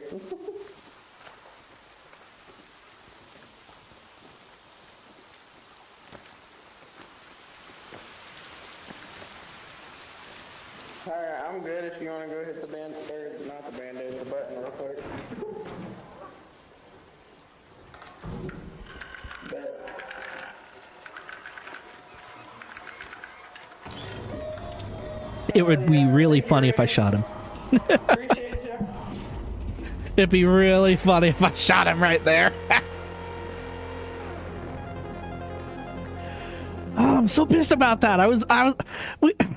Alright, I'm good if you wanna go hit the not the band-aid, the button real quick. Bet. It would be really funny if I shot him. Appreciate you. It'd be really funny if I shot him right there. Oh, I'm so pissed about that. It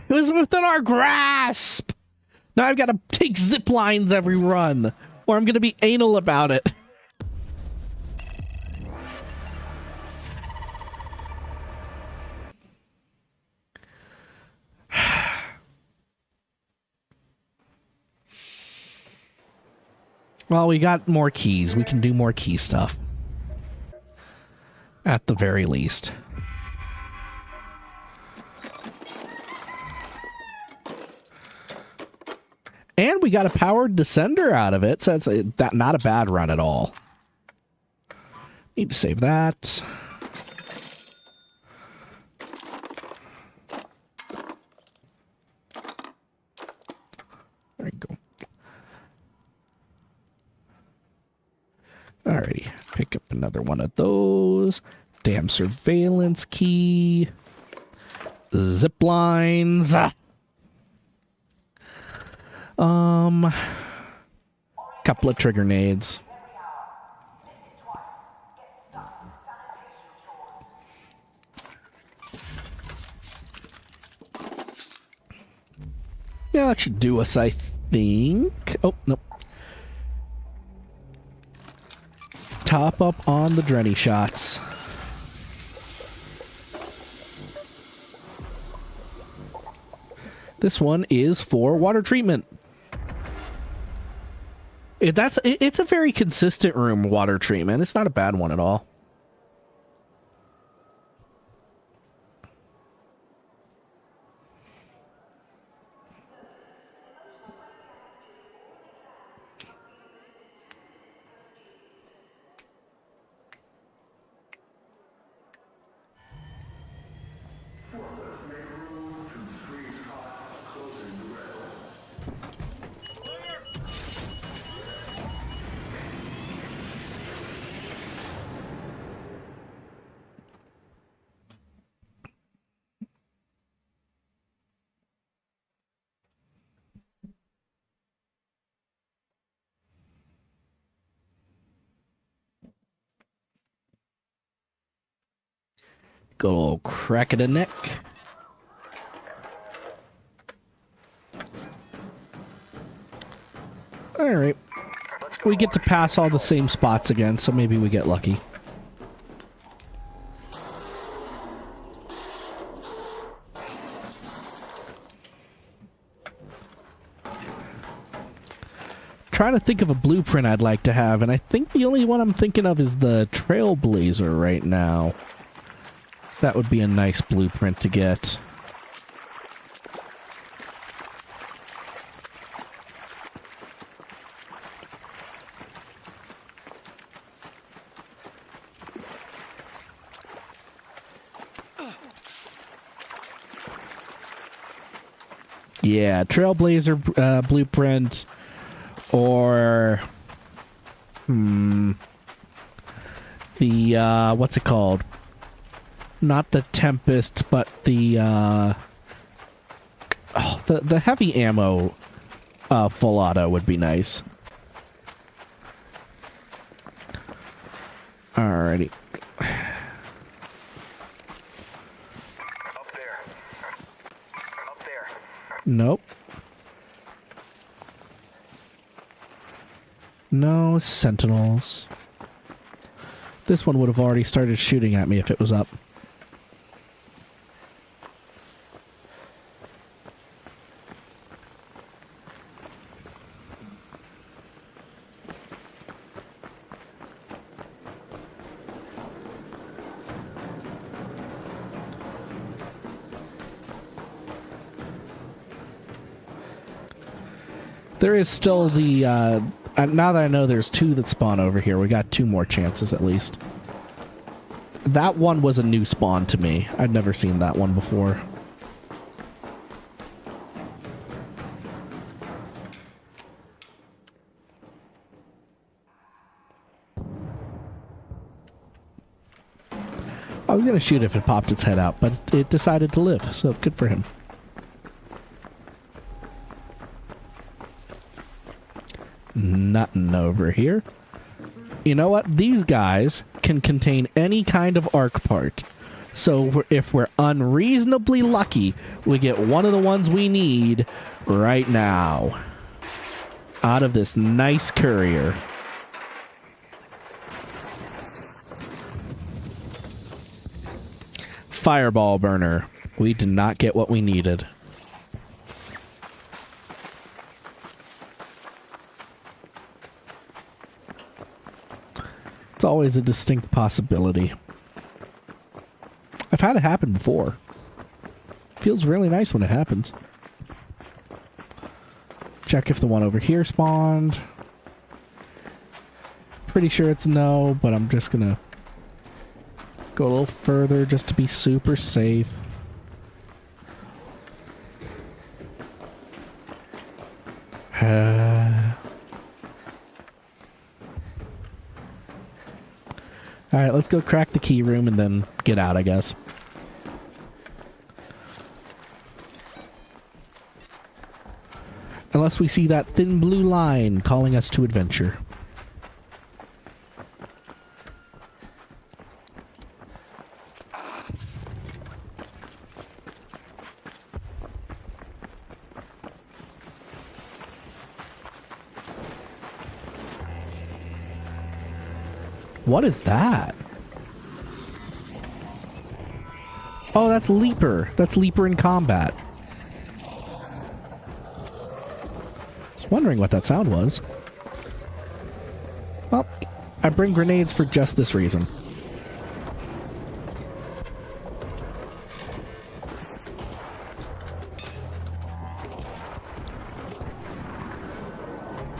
was within our grasp. Now I've got to take zip lines every run, or I'm going to be anal about it. Well, we got more keys. We can do more key stuff. At the very least. And we got a powered descender out of it, so it's not a bad run at all. Need to save that. There you go. Alrighty, pick up another one of those. Damn surveillance key. Zip lines. Couple of trigger nades. Yeah, that should do us, I think. Oh, nope. Top up on the Drenny shots. This one is for water treatment. It's a very consistent room, water treatment. It's not a bad one at all. Good old crack of the neck. Alright. We get to pass all the same spots again, so maybe we get lucky. Trying to think of a blueprint I'd like to have, and I think the only one I'm thinking of is the Trailblazer right now. That would be a nice blueprint to get. Yeah, Trailblazer blueprint, or the what's it called? Not the Tempest, but the the heavy ammo full auto would be nice. Alrighty. Up there. Up there. Nope. No sentinels. This one would have already started shooting at me if it was up. There is still the, now that I know there's two that spawn over here, we got two more chances at least. That one was a new spawn to me. I'd never seen that one before. I was gonna shoot if it popped its head out, but it decided to live, so good for him. Nothing over here. You know what? These guys can contain any kind of arc part. So if we're unreasonably lucky, we get one of the ones we need right now. Out of this nice courier. Fireball burner. We did not get what we needed. It's always a distinct possibility. I've had it happen before. Feels really nice when it happens. Check if the one over here spawned. Pretty sure it's no, but I'm just gonna go a little further just to be super safe. Alright, let's go crack the key room and then get out, I guess. Unless we see that thin blue line calling us to adventure. What is that? Oh, that's Leaper. That's Leaper in combat. I was wondering what that sound was. Well, I bring grenades for just this reason.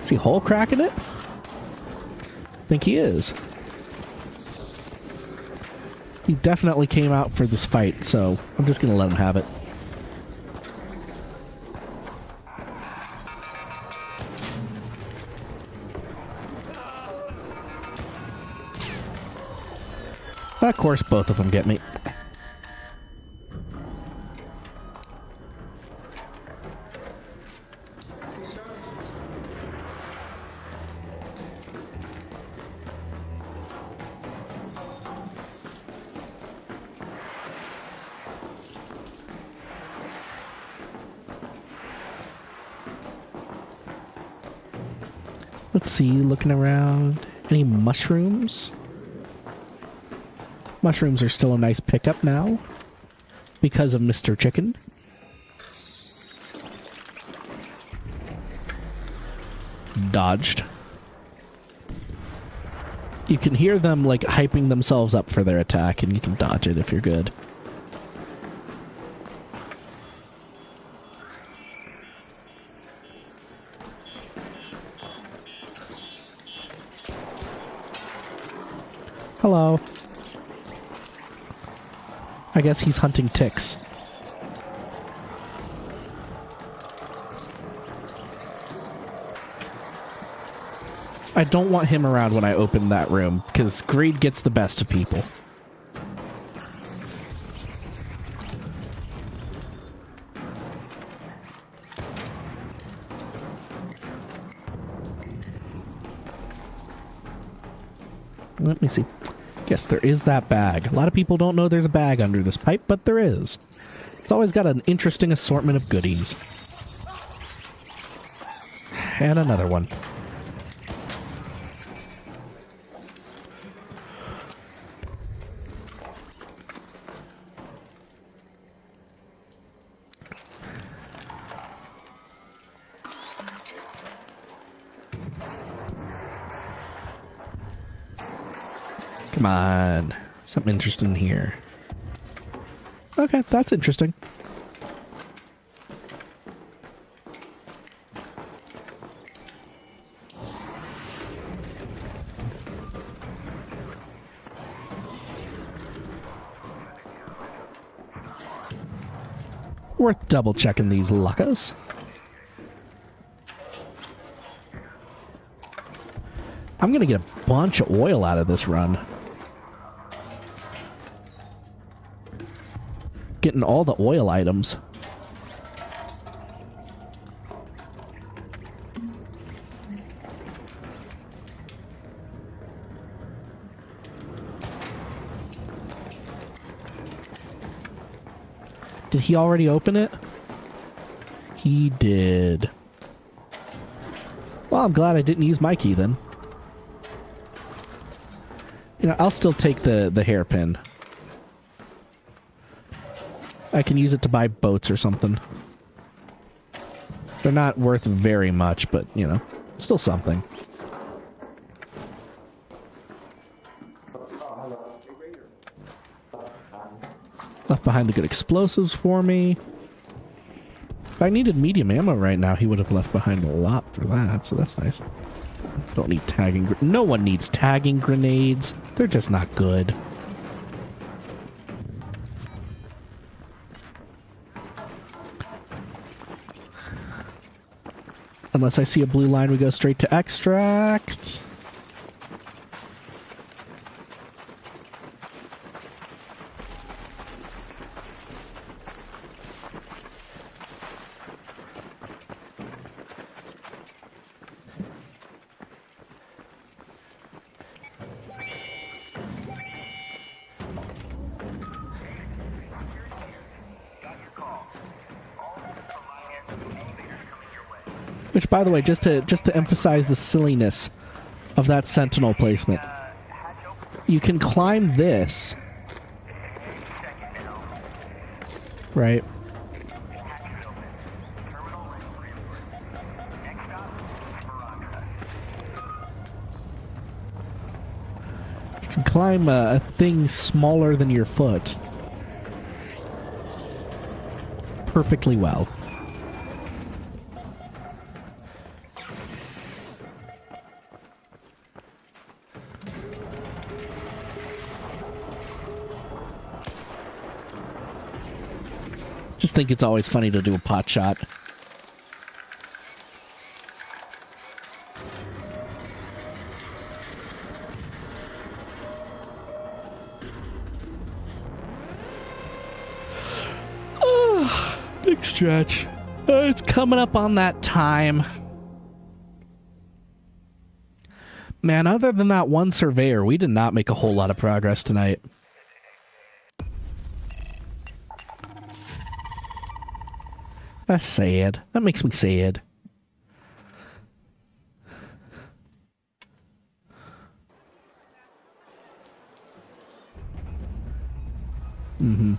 Is he hole cracking it? I think he is. He definitely came out for this fight, so I'm just gonna let him have it. Of course, both of them get me. Let's see, looking around. Any mushrooms? Mushrooms are still a nice pickup now. Because of Mr. Chicken. Dodged. You can hear them, like, hyping themselves up for their attack, and you can dodge it if you're good. Hello. I guess he's hunting ticks. I don't want him around when I open that room, because greed gets the best of people. Let me see. Yes, there is that bag. A lot of people don't know there's a bag under this pipe, but there is. It's always got an interesting assortment of goodies. And another one. Come on. Something interesting here. Okay, that's interesting. Worth double checking these luckas. I'm gonna get a bunch of oil out of this run. Getting all the oil items. Did he already open it? He did. Well, I'm glad I didn't use my key then. You know, I'll still take the hairpin. I can use it to buy boats or something. They're not worth very much, but, you know, still something. Left behind the good explosives for me. If I needed medium ammo right now, he would have left behind a lot for that, so that's nice. Don't need tagging. No one needs tagging grenades. They're just not good. Unless I see a blue line, we go straight to extract. Which, by the way, just to emphasize the silliness of that sentinel placement, you can climb this, right? You can climb a thing smaller than your foot perfectly well. Just think it's always funny to do a pot shot. Oh, big stretch. It's coming up on that time. Man, other than that one surveyor, we did not make a whole lot of progress tonight. That's sad. That makes me sad. Mm-hmm.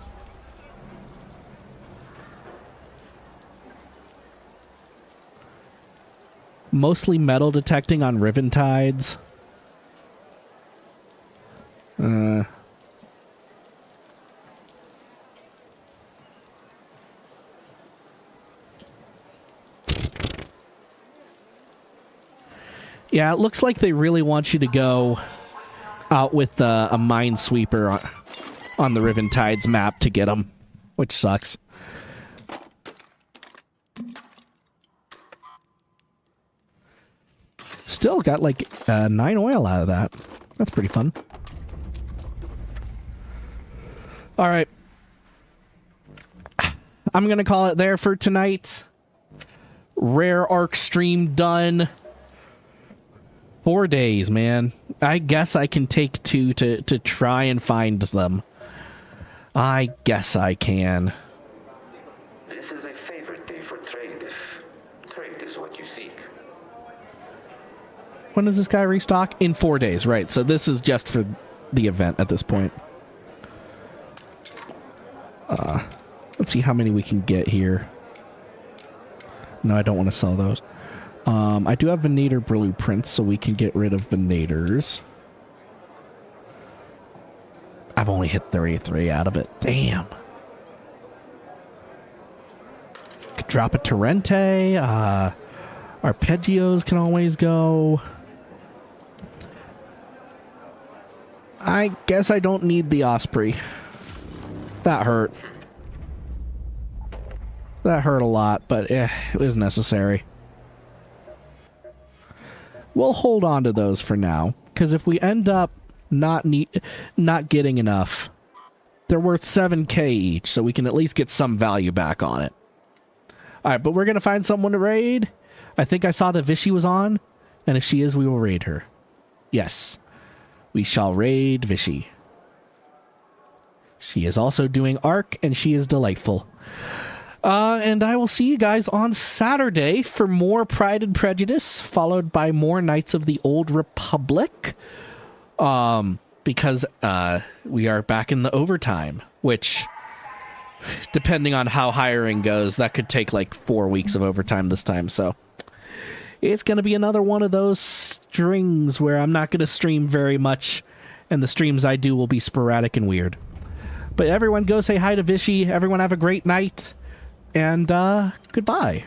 Mostly metal detecting on Riventides. Yeah, it looks like they really want you to go out with a Minesweeper on the Riventides map to get them, which sucks. Still got like 9 oil out of that. That's pretty fun. All right. I'm going to call it there for tonight. Rare Arc stream done. 4 days, man. I guess I can take 2 to try and find them. I guess I can. This is a favorite day for trade if trade is what you seek. When does this guy restock? In 4 days, right. So this is just for the event at this point. Let's see how many we can get here. No, I don't want to sell those. I do have Venator blueprints, so we can get rid of Venators. I've only hit 33 out of it. Damn. Could drop a Torrente. Arpeggios can always go. I guess I don't need the Osprey. That hurt. That hurt a lot, but it was necessary. We'll hold on to those for now, because if we end up not getting enough, they're worth 7k each, so we can at least get some value back on it. Alright, but we're going to find someone to raid. I think I saw that Vichy was on, and if she is, we will raid her. Yes, we shall raid Vichy. She is also doing Arc, and she is delightful. And I will see you guys on Saturday for more Pride and Prejudice, followed by more Knights of the Old Republic. Because we are back in the overtime, which, depending on how hiring goes, that could take like 4 weeks of overtime this time. So it's going to be another one of those strings where I'm not going to stream very much, and the streams I do will be sporadic and weird. But everyone go say hi to Vishy. Everyone have a great night. And goodbye.